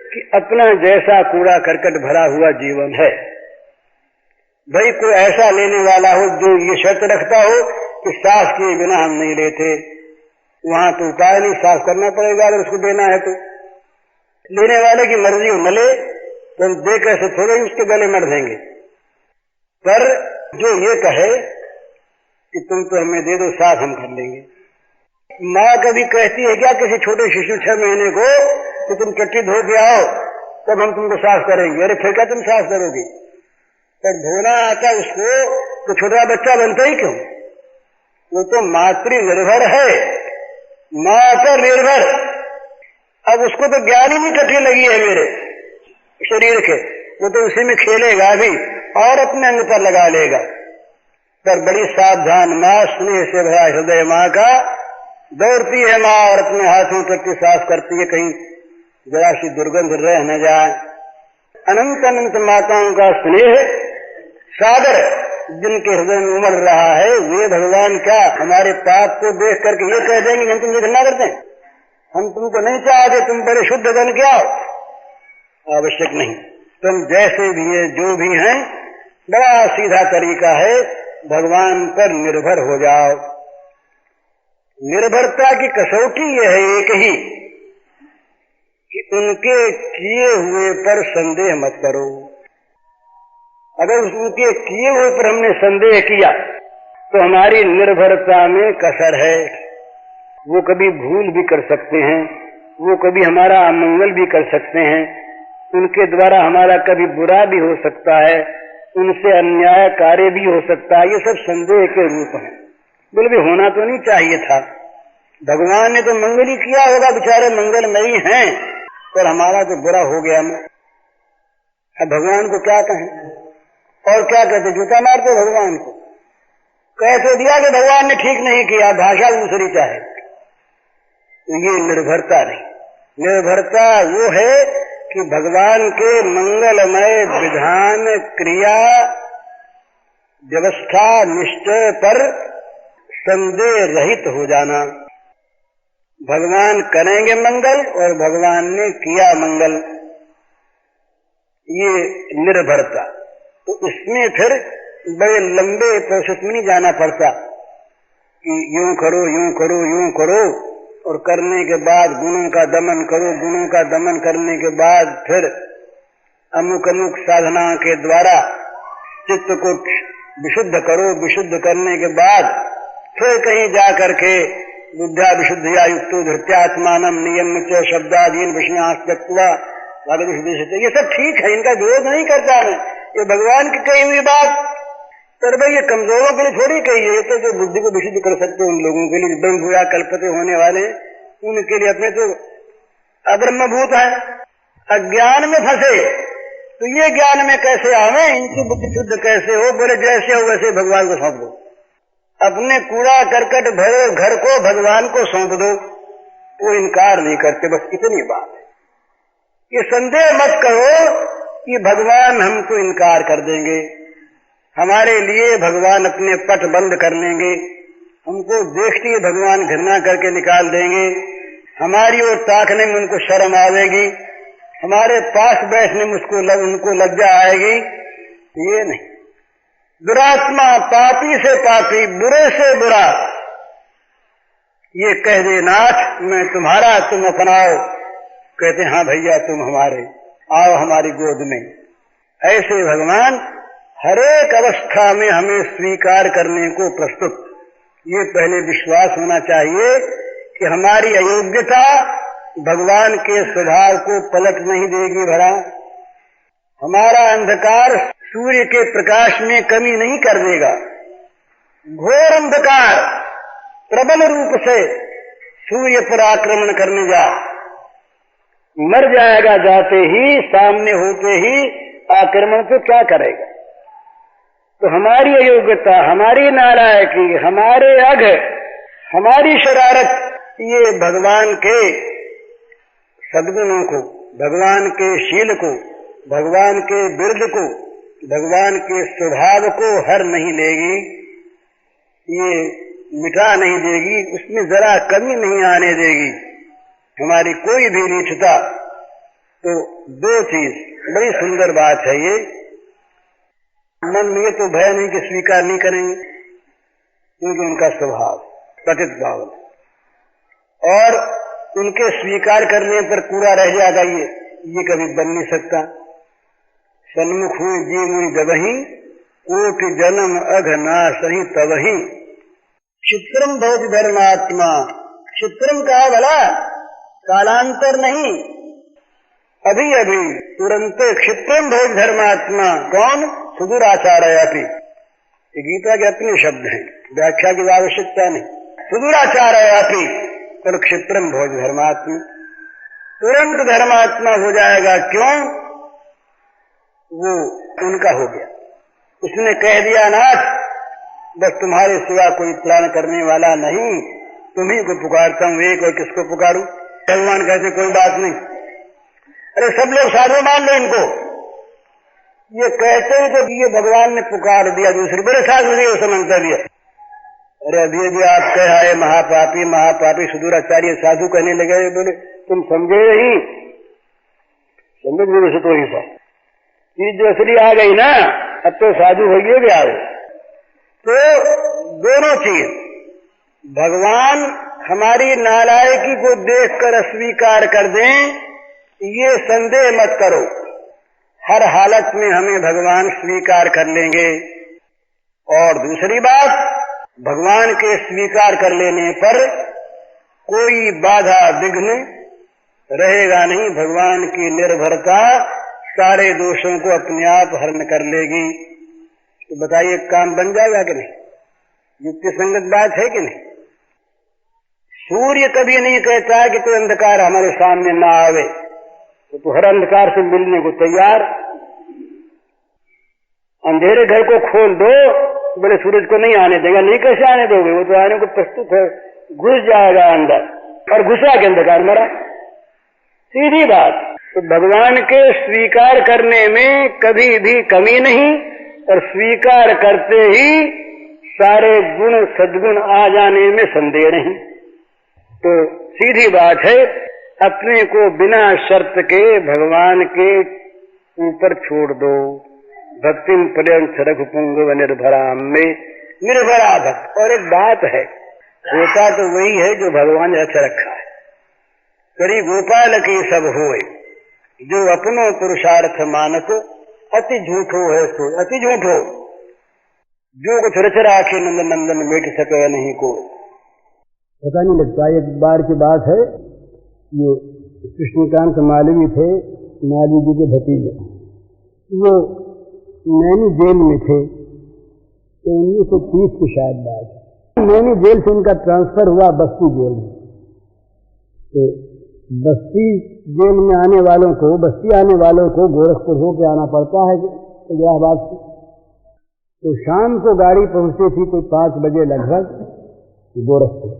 कि अपना जैसा कूड़ा करकट भरा हुआ जीवन है, भाई कोई ऐसा लेने वाला हो जो ये शर्त रखता हो कि साफ किए बिना हम नहीं लेते, वहां तो उपाय नहीं, साफ करना पड़ेगा अगर उसको देना है तो। लेने वाले की मर्जी हो न ले, तो हम दे कैसे थोड़े ही उसके गले मर देंगे। पर जो ये कहे कि तुम तो हमें दे दो, साफ हम कर लेंगे। माँ कभी कहती है क्या किसी छोटे शिशु 6 महीने को कि तुम चट्टी धो के आओ तब हम तुमको साफ करेंगे? अरे फिर क्या तुम साफ करोगे? पर धोना आता उसको तो छोटा बच्चा बनता ही क्यों? वो तो मातृ निर्भर है, माँ पर निर्भर। अब उसको तो ज्ञान ही नहीं टट्टी लगी है मेरे शरीर के, वो तो उसी में खेलेगा भी और अपने अंग पर लगा लेगा। पर बड़ी सावधान माँ, स्नेह से भरा हृदय माँ का, दौड़ती है माँ और अपने हाथों टट्टी साफ करती है, कहीं जरा सी दुर्गंध रह न जाए। अनंत अनंत माताओं का स्नेह सागर जिनके हृदय में उमड़ रहा है, वे भगवान क्या हमारे पाप को देख करके ये कह देंगे हम तुमसे घृणा करते हैं, हम तुमको नहीं चाहते, तुम बड़े शुद्ध बन के आओ? आवश्यक नहीं। तुम जैसे भी है, जो भी हैं, बड़ा सीधा तरीका है, भगवान पर निर्भर हो जाओ। निर्भरता की कसौटी यह है एक ही कि उनके किए हुए पर संदेह मत करो। अगर उनके किए हुए पर हमने संदेह किया तो हमारी निर्भरता में कसर है। वो कभी भूल भी कर सकते हैं, वो कभी हमारा अमंगल भी कर सकते हैं, उनके द्वारा हमारा कभी बुरा भी हो सकता है, उनसे अन्याय कार्य भी हो सकता है। ये सब संदेह के रूप हैं। बोले भी होना तो नहीं चाहिए था, भगवान ने तो मंगल ही किया होगा, बेचारे मंगलमयी हैं, पर हमारा तो बुरा हो गया। अब भगवान को क्या कहें? और क्या कहते, जूता मारते भगवान को, कहते दिया कि भगवान ने ठीक नहीं किया, भाषा दूसरी चाहे। तो ये निर्भरता नहीं। निर्भरता वो है कि भगवान के मंगलमय विधान, क्रिया, व्यवस्था, निश्चय पर संदेह रहित हो जाना। भगवान करेंगे मंगल और भगवान ने किया मंगल, ये निर्भरता। तो इसमें फिर बड़े लंबे प्रोसेस में नहीं जाना पड़ता कि यूं करो यूं करो यूं करो, और करने के बाद गुणों का दमन करो, गुणों का दमन करने के बाद फिर अमुक अमुक साधना के द्वारा चित्त को विशुद्ध करो, विशुद्ध करने के बाद फिर कहीं जा करके बुद्धा विशुद्धिया युक्तो धृत्यात्मानम नियम च शब्दादीन विषयास्तत्वा ये सब ठीक है, इनका विरोध नहीं करता मैं, ये भगवान की कही हुई बात। पर भाई ये कमजोरों के लिए थोड़ी कही है, ये तो जो बुद्धि को विशुद्ध कर सकते हैं उन लोगों के लिए, ब्रह्म हुआ कल्पते होने वाले उनके लिए, अपने तो अब्रह्मभूत है। अज्ञान में फंसे तो ये ज्ञान में कैसे आवे, इनकी बुद्धि शुद्ध कैसे हो? बोले जैसे हो वैसे भगवान को सौंप दो, अपने कूड़ा करकट भरे घर को भगवान को सौंप दो, वो इनकार नहीं करते। बस इतनी बात है। ये संदेह मत करो कि भगवान हमको इनकार कर देंगे, हमारे लिए भगवान अपने पट बंद कर लेंगे, हमको देखते ही भगवान घृणा करके निकाल देंगे, हमारी ओर ताकने में उनको शर्म आवेगी, हमारे पास बैठने में उनको लज्जा आएगी। ये नहीं, दुरात्मा पापी से पापी, बुरे से बुरा, ये कह दे नाथ मैं तुम्हारा, तुम अपनाओ, कहते हाँ भैया तुम हमारे, आओ हमारी गोद में। ऐसे भगवान हर एक अवस्था में हमें स्वीकार करने को प्रस्तुत। ये पहले विश्वास होना चाहिए कि हमारी अयोग्यता भगवान के स्वभाव को पलट नहीं देगी भला, हमारा अंधकार सूर्य के प्रकाश में कमी नहीं कर देगा। घोर अंधकार प्रबल रूप से सूर्य पर आक्रमण करने जा, मर जाएगा जाते ही, सामने होते ही आक्रमण तो क्या करेगा? तो हमारी अयोग्यता, हमारी नालायकी, हमारे अघ, हमारी शरारत, ये भगवान के सद्गुणों को, भगवान के शील को, भगवान के बिरद को, भगवान के स्वभाव को हर नहीं लेगी, ये मिटा नहीं देगी, उसमें जरा कमी नहीं आने देगी, हमारी कोई भी नीचता। तो दो चीज बड़ी सुंदर बात है ये। मन में तो भय नहीं कि स्वीकार नहीं करेंगे, क्योंकि उनका स्वभाव पतित भाव, और उनके स्वीकार करने पर पूरा रह जाएगा, ये कभी बन नहीं सकता। सन्मुख हुए जी मुनि जबहि, कोट जन्म अघ नासहि तबहि, क्षिप्रम भवति धर्मात्मा। क्षिप्रम कहा भला, कालांतर नहीं, अभी अभी तुरंत क्षिप्रम भवति धर्मात्मा। कौन? सुदूराचार्यापि, गीता के अपने शब्द हैं, व्याख्या की आवश्यकता नहीं। सुदूराचार्यापि पर क्षिप्रम भवति धर्मात्मा, तुरंत धर्मात्मा हो जाएगा। क्यों? वो उनका हो गया, उसने कह दिया नाथ बस तुम्हारे सिवा कोई त्राण करने वाला नहीं, तुम्ही को पुकारता हूँ, एक और किसको पुकारूं? भगवान कहते कोई बात नहीं, अरे सब लोग साधु मान लो इनको। ये कहते ही तो ये भगवान ने पुकार दिया, दूसरे बड़े साधु नहीं उसे मंत्र दिया। अरे अभी आप कह आए महापापी महापापी, सुदूराचार्य साधु कहने लगे। बोले तुम समझे नहीं, समझ गए से तो ही था, ये जो असली आ गई ना, अब तो साधु हो गए क्या? तो दोनों चीज, भगवान हमारी नालायकी को देखकर अस्वीकार कर दें, ये संदेह मत करो, हर हालत में हमें भगवान स्वीकार कर लेंगे। और दूसरी बात, भगवान के स्वीकार कर लेने पर कोई बाधा विघ्न रहेगा नहीं, भगवान की निर्भरता सारे दोषों को अपने आप हरण कर लेगी। तो बताइए काम बन जाएगा कि नहीं? युक्ति संगत बात है कि नहीं? सूर्य कभी नहीं कहता है कि कोई अंधकार हमारे सामने ना आवे, तो हर अंधकार से मिलने को तैयार। अंधेरे घर को खोल दो, बोले सूरज को नहीं आने देगा, नहीं कैसे आने दोगे? वो तो आने को प्रस्तुत है, घुस जाएगा अंदर, और घुसा के अंधकार मरा, सीधी बात। तो भगवान के स्वीकार करने में कभी भी कमी नहीं, और स्वीकार करते ही सारे गुण सद्गुण आ जाने में संदेह नहीं। तो सीधी बात है, अपने को बिना शर्त के भगवान के ऊपर छोड़ दो। भक्तिम पर्यंत रघुपुंगव निर्भराम में, निर्भरा भक्त। और एक बात है, होता तो वही है जो भगवान ने अच्छा रखा है। करी गोपाल के सब होए, जो अपनो पुरुषार्थ मानत, अति झूठो है सो अति झूठो, जो कुछ रच राखे नंदन नंदन मिट सके नहीं को। पता नहीं लगता, एक बार की बात है, ये कृष्णकांत मालवी थे, नाजी जी के भतीजे, वो नैनी जेल में थे। तो 1930 की शायद बात। नैनी जेल से उनका ट्रांसफर हुआ बस्ती जेल में। तो बस्ती जेल में आने वालों को, बस्ती आने वालों को गोरखपुर होकर आना पड़ता है इलाहाबाद से। तो शाम को गाड़ी पहुंचती थी कोई 5 बजे लगभग गोरखपुर।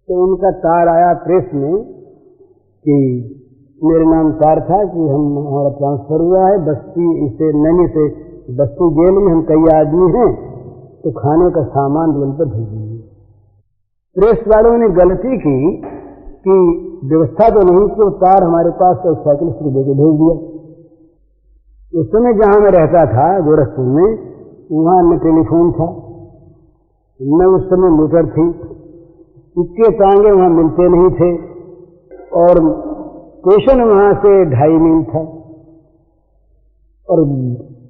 तो उनका तार आया प्रेस में कि मेरे नाम तार था कि हमारा ट्रांसफर हुआ है बस्ती से, नैनी से बस्ती जेल में, हम कई आदमी हैं, तो खाने का सामान रेल पर भेजिए। प्रेस वालों ने गलती की कि व्यवस्था तो नहीं, तो तार हमारे पास तो साइकिल से देकर भेज दिया। उस समय जहां मैं रहता था गोरखपुर में, वहां न टेलीफोन था, न उस समय मोटर थी, इक्के टांगे वहां मिलते नहीं थे, और स्टेशन वहां से 2.5 मील था, और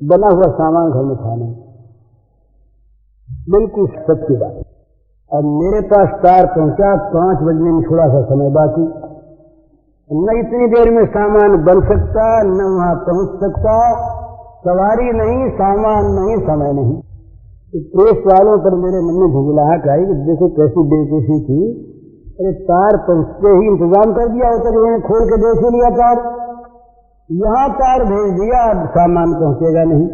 बना हुआ सामान घर में था नहीं। बिल्कुल सच्ची बात। अब मेरे पास तार पहुंचा 5 बजने में थोड़ा सा समय बाकी, न इतनी देर में सामान बन सकता, न वहां पहुंच सकता, सवारी नहीं, सामान नहीं, समय नहीं। तो प्रेस वालों पर मेरे मन में झुंझलाहट आई कि देखो कैसी बेवकूफी थी, अरे तार पहुंचते ही इंतजाम कर दिया होता, जो खोल के देख ही लिया तार, यहां तार भेज दिया, अब सामान पहुंचेगा नहीं।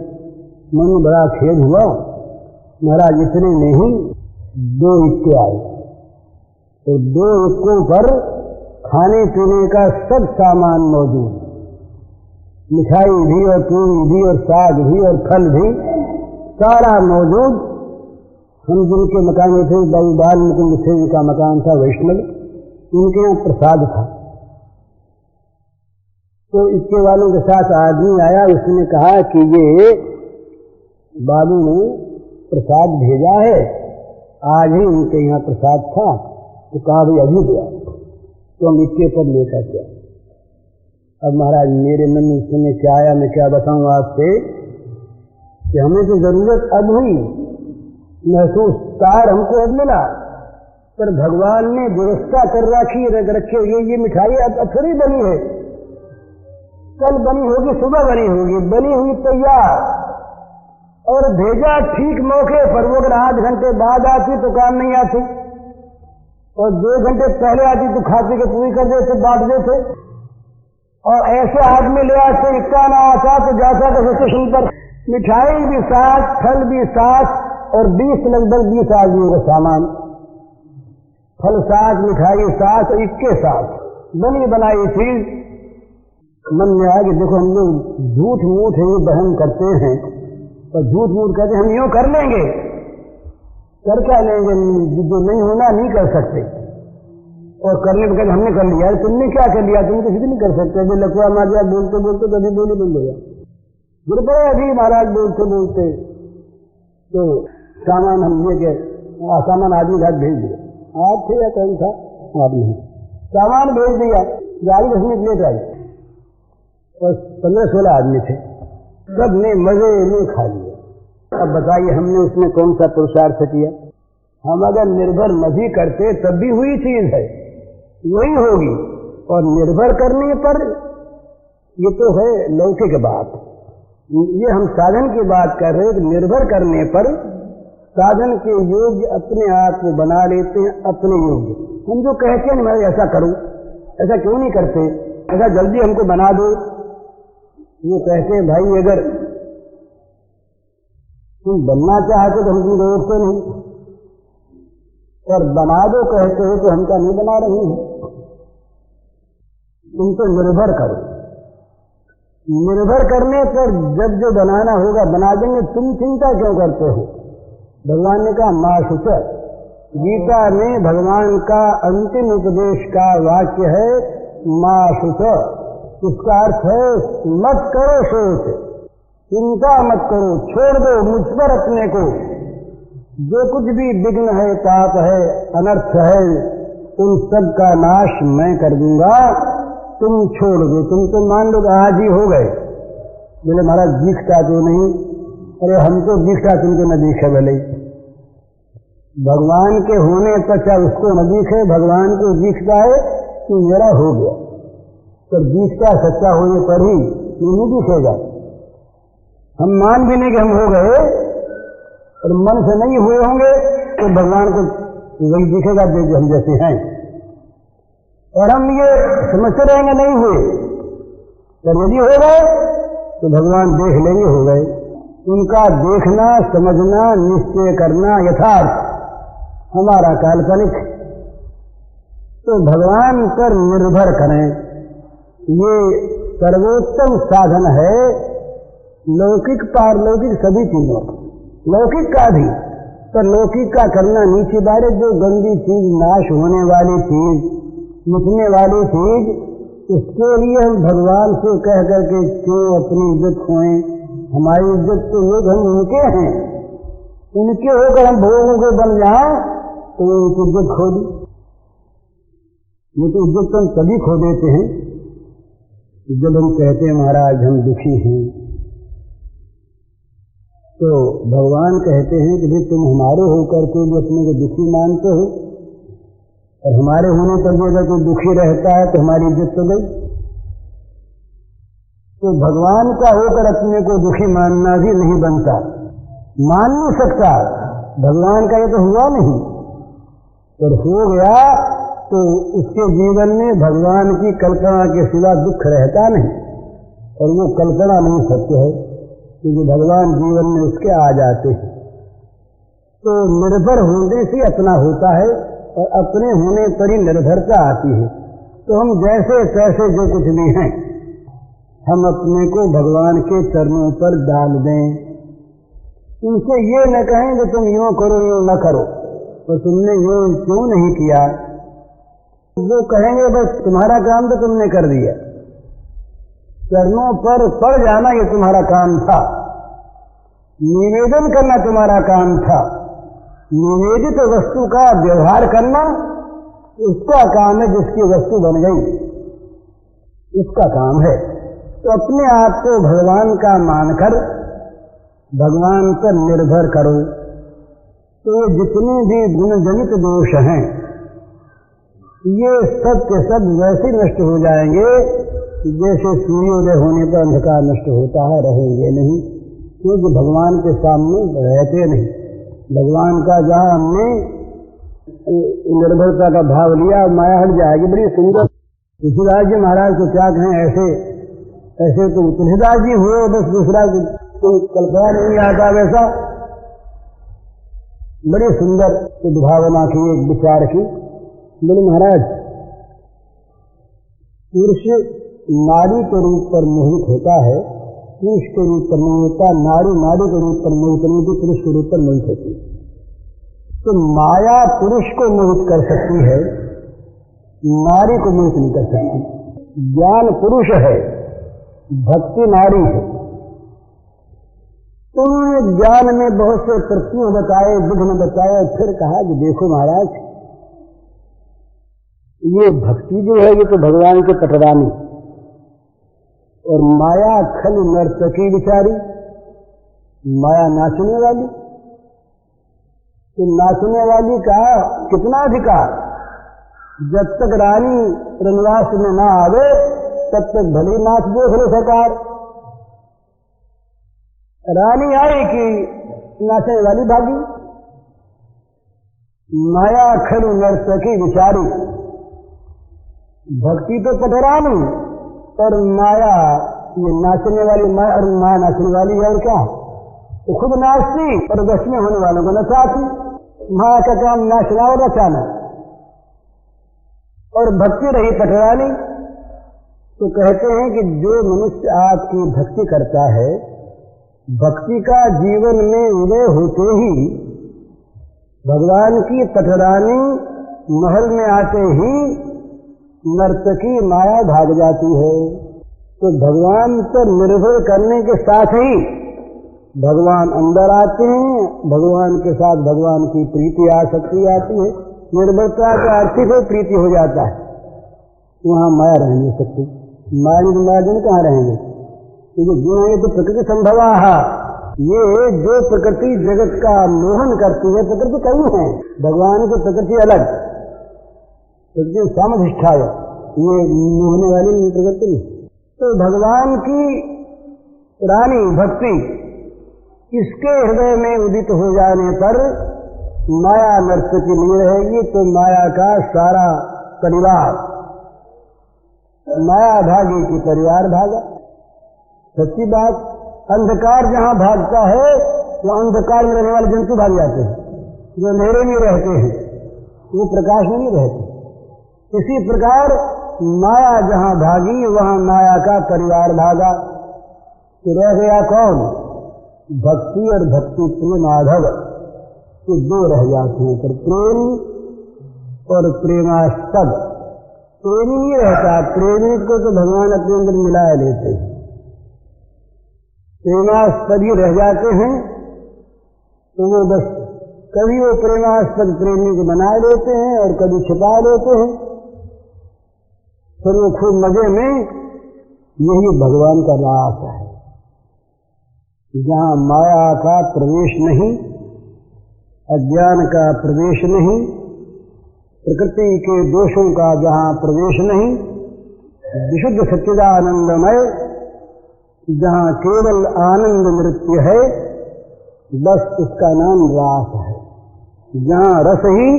मन में बड़ा खेद हुआ। महाराज इतने नहीं 2 इक्के आए, तो 2 इक्कों पर खाने पीने का सब सामान मौजूद, मिठाई भी और पूरी भी और साग भी और फल भी, सारा मौजूद। हम जिनके मकान में थे, बाबू बाल मुकुंद थे, उनका मकान था वैष्णव, उनके यहाँ प्रसाद था। तो इक्के वालों के साथ आदमी आया, उसने कहा कि ये बाबू ने प्रसाद भेजा है, आज ही उनके यहाँ प्रसाद था। तो कहा भाई अभी दिया, तो हम इक्के पर लेकर गया। अब महाराज मेरे मन में उस समय क्या आया, मैं क्या बताऊं आपसे, कि हमें तो जरूरत अब हुई महसूस, तार हमको अब मिला, पर भगवान ने व्यवस्था कर रखी ये मिठाई अब थोड़ी बनी है, कल बनी होगी, सुबह बनी होगी, बनी हुई तैयार, और भेजा ठीक मौके पर। वो अगर 8 घंटे बाद आती तो काम नहीं आती, और 2 घंटे पहले आती तो खाते के पूरी कर देते, बांट देते। और ऐसे आदमी ले आते, इक्का ना आता तो जाता था स्टेशन पर, मिठाई भी साथ, फल भी साथ, और 20 लगभग 20 आदमियों का सामान, फल साथ, मिठाई साथ, और इक्के साथ बनी बनाई चीज। मन में आया कि देखो हम लोग झूठ मूठ ये बहन करते हैं, और झूठ मूठ कहते हम यूं कर लेंगे, कर क्या लेंगे, जो नहीं होना नहीं कर सकते, और करने पर हमने कर लिया, तुमने क्या कर लिया, तुम कुछ भी नहीं कर सकते। जो लकुआ मार दिया बोलते बोलते कभी बोली बंद हो गया, गिर पड़े अभी महाराज बोलते बोलते। तो सामान हम लेके, सामान आदमी घर भेज दिया, आप थे या कौन था आदमी, सामान भेज दिया, गाड़ी 10 मिनट लेट आई, और 15-16 आदमी थे, सब ने मजे में खा लिया। अब बताइए हमने उसमें कौन सा पुरुषार्थ किया। हम अगर निर्भर न भी करते तब भी हुई चीज है, वही होगी। और निर्भर करने पर, ये तो है लौकिक बात, ये हम साधन की बात कर रहे हैं। निर्भर करने पर साधन के योग्य अपने आप को बना लेते हैं, अपने योग्य। हम जो कहते हैं मैं ऐसा करूं, ऐसा क्यों नहीं करते, ऐसा जल्दी हमको बना दो, वो कहते हैं भाई अगर तुम बनना चाहते तो हम तुम रोकते नहीं, और बना दो कहते हो तो हम क्या नहीं बना रहे हैं। तुम तो निर्भर करो, निर्भर करने पर जब जो बनाना होगा बना देंगे, तुम चिंता क्यों करते हो। भगवान ने कहा मां शुच, गीता में भगवान का अंतिम उपदेश का वाक्य है मां शुच। उसका अर्थ है मत करो सोच, चिंता मत करो, छोड़ दो मुझ पर अपने को। जो कुछ भी विघ्न है, पाप है, अनर्थ है, उन सब का नाश मैं कर दूंगा, तुम छोड़ दो। तुम तो मान लो आज ही हो गए, बोले महाराज दिखता तो नहीं, अरे हमको दिखता तुमको न दिखे। भले भगवान के होने पर चाहे उसको न दिखे, भगवान को दिखता है कि मेरा हो गया, तो दिखता सच्चा होने पर ही नहीं दिखेगा। हम मान भी नहीं कि हम हो गए और मन से नहीं हुए होंगे तो भगवान को वही दिखेगा जो हम जैसे हैं। और हम ये समझते रहेंगे नहीं हुए, और यदि हो गए तो भगवान देख लेंगे हो गए। उनका देखना, समझना, निश्चय करना यथार्थ, हमारा काल्पनिक। तो भगवान पर निर्भर करें, ये सर्वोत्तम साधन है लौकिक पारलौकिक सभी चीजों। लौकिक का भी, पर लौकिक का करना नीचे बारे, जो गंदी चीज, नाश होने वाली चीज, मिटने वाली चीज, उसके लिए हम भगवान से कह करके क्यों अपनी इज्जत खोएं। हमारी इज्जत तो लोग हम उनके हैं, उनके होकर हम भोगों के बन जाए तो उनकी इज्जत खो दी। ये तो इज्जत हम तभी खो देते हैं जब हम कहते हैं महाराज हम दुखी हैं। तो भगवान कहते हैं कि भाई तुम हमारे होकर के भी अपने को दुखी मानते हो, और हमारे होने पर भी अगर कोई दुखी रहता है तो हमारी इज्जत तो गई। तो भगवान का होकर अपने को दुखी मानना भी नहीं बनता, मान नहीं सकता। भगवान का ये तो हुआ नहीं, और हो गया तो उसके जीवन में भगवान की कल्पना के सिवा दुख रहता नहीं, और वो कल्पना नहीं सत्य है, क्योंकि भगवान जीवन में उसके आ जाते हैं। तो निर्भर होने से अपना होता है, और अपने होने पर ही निर्भरता आती है। तो हम जैसे तैसे जो कुछ भी हैं, हम अपने को भगवान के चरणों पर डाल दें। उनसे ये न कहें कि तुम यूं करो यूं न करो, तो तुमने यूं क्यों नहीं किया। वो कहेंगे बस तुम्हारा काम तो तुमने कर दिया, चरणों पर पड़ जाना ये तुम्हारा काम था, निवेदन करना तुम्हारा काम था। निवेदित वस्तु का व्यवहार करना उसका काम है, जिसकी वस्तु बन गई उसका काम है। तो अपने आप को भगवान का मानकर भगवान पर निर्भर करो। तो ये जितने भी गुणजनित दोष हैं ये सब के सब वैसे नष्ट हो जाएंगे जैसे सूर्योदय होने पर अंधकार नष्ट होता है, रहेंगे नहीं, क्योंकि भगवान के सामने रहते नहीं। भगवान का जहाँ हमने निर्भरता का भाव लिया, माया हट जाएगी। बड़ी सुंदर तुलसीदास जी महाराज को क्या कहें, ऐसे तो तुलसीदास जी हुए, बस दूसरा कोई कल्पना नहीं आता वैसा। बड़ी सुंदर उद्भावना की, एक विचार की। बोले महाराज, पुरुष नारी के रूप पर मोहित होता है, पुरुष के रूप पर नहीं होता। नारी नारी के रूप पर मोहित नहीं होती, पुरुष के रूप पर मोहित होती। तो माया पुरुष को मोहित कर सकती है, नारी को मोहित नहीं कर सकती। ज्ञान पुरुष है, भक्ति नारी है। तो ज्ञान में बहुत से प्रश्न बताए, विघ्न बताए, फिर कहा कि देखो महाराज, ये भक्ति जो है ये तो भगवान के पटरानी, और माया खल नर्तकी बिचारी, माया नाचने वाली। तो नाचने वाली का कितना अधिकार, जब तक रानी रंगरास में ना आवे तब तक भली नाच देख लो सरकार। रानी आई कि नाचने वाली भागी। माया खल नर्तकी बिचारी, भक्ति तो पटरानी और माया ये नाचने वाली। और माया नाचने वाली है और क्या, तो खुद नाचती और वश में होने वालों को नचाती। माया का काम नाचना और नचाना, और भक्ति रही पटरानी। तो कहते हैं कि जो मनुष्य आपकी भक्ति करता है, भक्ति का जीवन में उदय होते ही भगवान की पटरानी महल में आते ही नर्तकी माया भाग जाती है। तो भगवान पर निर्भर करने के साथ ही भगवान अंदर आते हैं, भगवान के साथ भगवान की प्रीति आसक्ति आती है। निर्भरता का अर्थ ही प्रीति हो जाता है, वहां माया रह नहीं सकती। माया दिन कहाँ रहेंगे, क्योंकि जो है तो प्रकृति संभवा। ये जो प्रकृति जगत का मोहन करती है, प्रकृति कई है, भगवान की प्रकृति अलग, प्रकृति सामधिष्ठा है, ये मोहने वाली नहीं प्रकृति नहीं। तो भगवान की रानी भक्ति इसके हृदय में उदित हो जाने पर माया नर्तकी नहीं रहेगी, तो माया का सारा परिवार, माया भागी की परिवार भागा। सच्ची बात, अंधकार जहां भागता है वो अंधकार में रहने वाले जंतु भाग जाते हैं, जो अंधेरे में रहते हैं वो प्रकाश में नहीं रहते। इसी प्रकार माया जहां भागी वहां माया का परिवार भागा। तो रह गया कौन? भक्ति और भक्ति प्रिय माधव, तो दो रह जाते हैं, पर प्रेम और प्रेमास्पद। प्रेमी नहीं रहता, प्रेमी को तो भगवान अपने अंदर मिला लेते हैं, प्रेमास्पद ही रह जाते हैं। तो वो बस कभी वो प्रेमास्पद प्रेमी को बना लेते हैं और कभी छिपा लेते हैं, फिर वो खूब मजे में। यही भगवान का रास है, जहां माया का प्रवेश नहीं, अज्ञान का प्रवेश नहीं, प्रकृति के दोषों का जहां प्रवेश नहीं, विशुद्ध सच्चिदानंदमय जहां केवल आनंद नृत्य है, बस उसका नाम रास है। जहां रस ही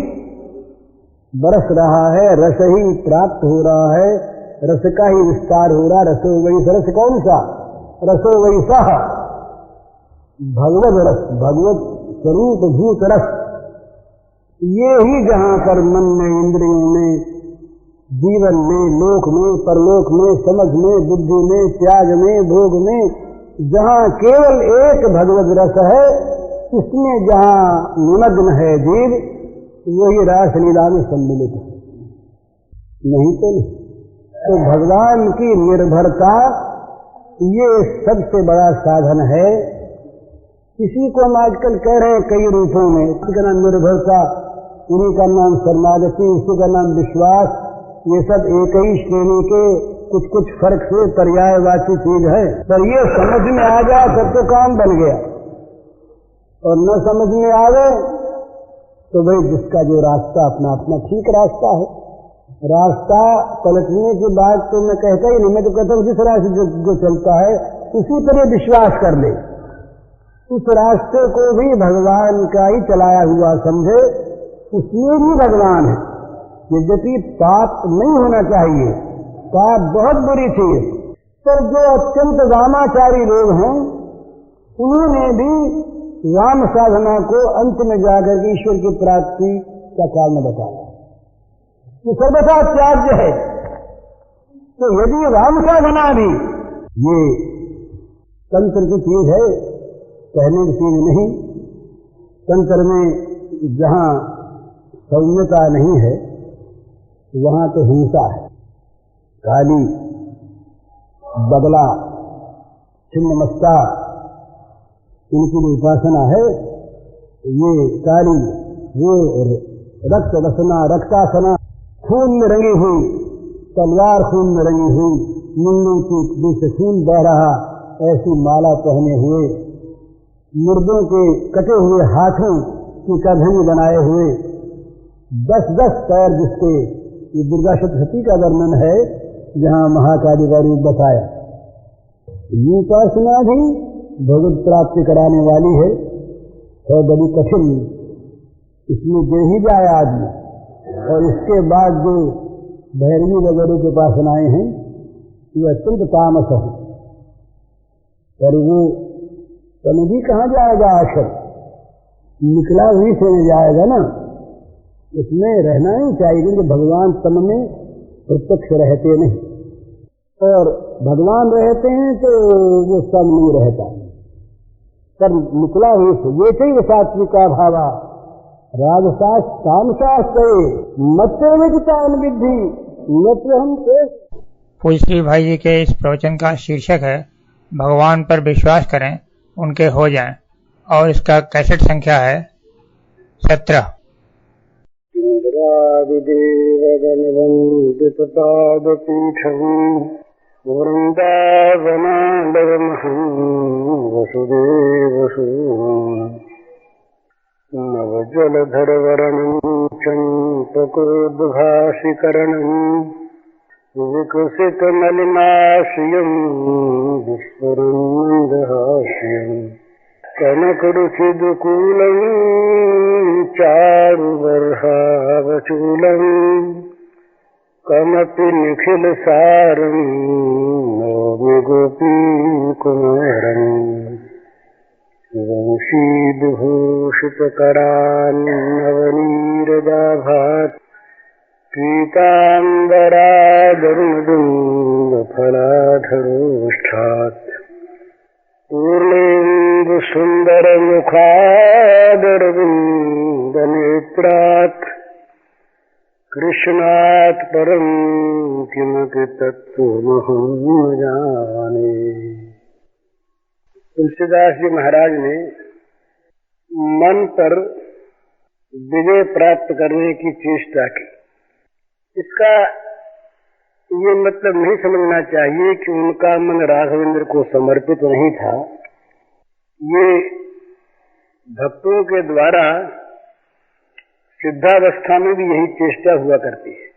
बरस रहा है, रस ही प्राप्त हो रहा है, रस का ही विस्तार हो रहा। रसो वही रस कौन सा? रसो वही सह भगवत रस, भगवत स्वरूप भूत रस। ये ही जहां पर मन में, इंद्रियों में, जीवन में, लोक में, परलोक में, समझ में, बुद्धि में, त्याग में, भोग में, जहां केवल एक भगवत रस है, इसमें जहां निमग्न है जीव, वही रासलीला में सम्मिलित है, नहीं तो नहीं। तो भगवान की निर्भरता ये सबसे बड़ा साधन है। इसी को हम आजकल कह रहे हैं कई रूपों में, इसका नाम निर्भरता, इन्हीं का नाम शरणागति, इसी का नाम विश्वास। ये सब एक ही श्रेणी के कुछ कुछ फर्क से पर्यायवाची चीज है। पर ये समझ में आ जाए तब तो काम बन गया, और न समझ में आवे तो भाई जिसका जो रास्ता अपना अपना ठीक रास्ता है। रास्ता पलटने की बात तो मैं कहता ही नहीं, मैं तो कहता हूँ जिस रास्ते जो चलता है उसी पर ये विश्वास कर ले, उस रास्ते को भी भगवान का ही चलाया हुआ समझे, उसमें भी भगवान है। यद्यपि पाप नहीं होना चाहिए, पाप बहुत बुरी चीज, पर जो अत्यंत वामाचारी लोग हैं उन्होंने भी वाम साधना को अंत में जाकर के ईश्वर की प्राप्ति का कारण बताया। ये सर्वथा त्याज्य है। तो यदि वाम साधना भी ये तंत्र की चीज है, कहने की चीज नहीं। तंत्र में जहां सौम्यता नहीं है वहां तो हिंसा है, काली, बगला, छिन्नमस्ता, इनकी जो उपासना है, ये काली, वो रक्त रसना, रक्तासना, खून में रंगी हुई तलवार, खून में रंगी हुई, मुन्नों की दूसरे खून बह रहा, ऐसी माला पहने हुए, मुर्दों के कटे हुए हाथों की करधनी बनाए हुए, 10-10 पैर जिसके, ये दुर्गा सप्तशती का वर्णन है जहां महाकाली का रूप बताया। ये उपासना भी भगवत प्राप्ति कराने वाली है और बड़ी कठिन, इसमें गिर ही जाए आदमी। और इसके बाद जो भैरवी वगैरह के उपासनाएं हैं ये अत्यंत तामस है, और वो समझी कहाँ जाएगा, आखिर निकला वहीं से नहीं जाएगा ना। इसमें रहना ही चाहिए, क्योंकि भगवान तम में प्रत्यक्ष रहते नहीं, और भगवान रहते हैं तो वो सब नहीं रहता, पर निकला हुई से ये चाहिए सात्विका भावा राजसास तामसास मत्स्य विदितान विद्धि मत्स्य हम। पूज्य श्री भाई जी के इस प्रवचन का शीर्षक है भगवान पर विश्वास करें उनके हो जाएं, और इसका कैसेट संख्या है 17। नवजलधरवरणं चम्पकोद्भासिकरणं विकसित मलिनाशयम् विस्फुरन्मन्दहास्यम् कनकरुचिदुकूलम् चारुबर्हावचूलम् कमपि निखिलसारम् नौमि गोपीकुमारम् वंशीविभूषितकरान्नवनीरदाभात् पीताम्बरागरुणबिम्बफलाधरोष्ठात् पूर्णेन्दुसुन्दरमुखादरविन्दनेत्रात् कृष्णात् परं किमपि तत्त्वमहं न जाने। तुलसीदास जी महाराज ने मन पर विजय प्राप्त करने की चेष्टा की। इसका ये मतलब नहीं समझना चाहिए कि उनका मन राघवेंद्र को समर्पित नहीं था। ये भक्तों के द्वारा सिद्धावस्था में भी यही चेष्टा हुआ करती है।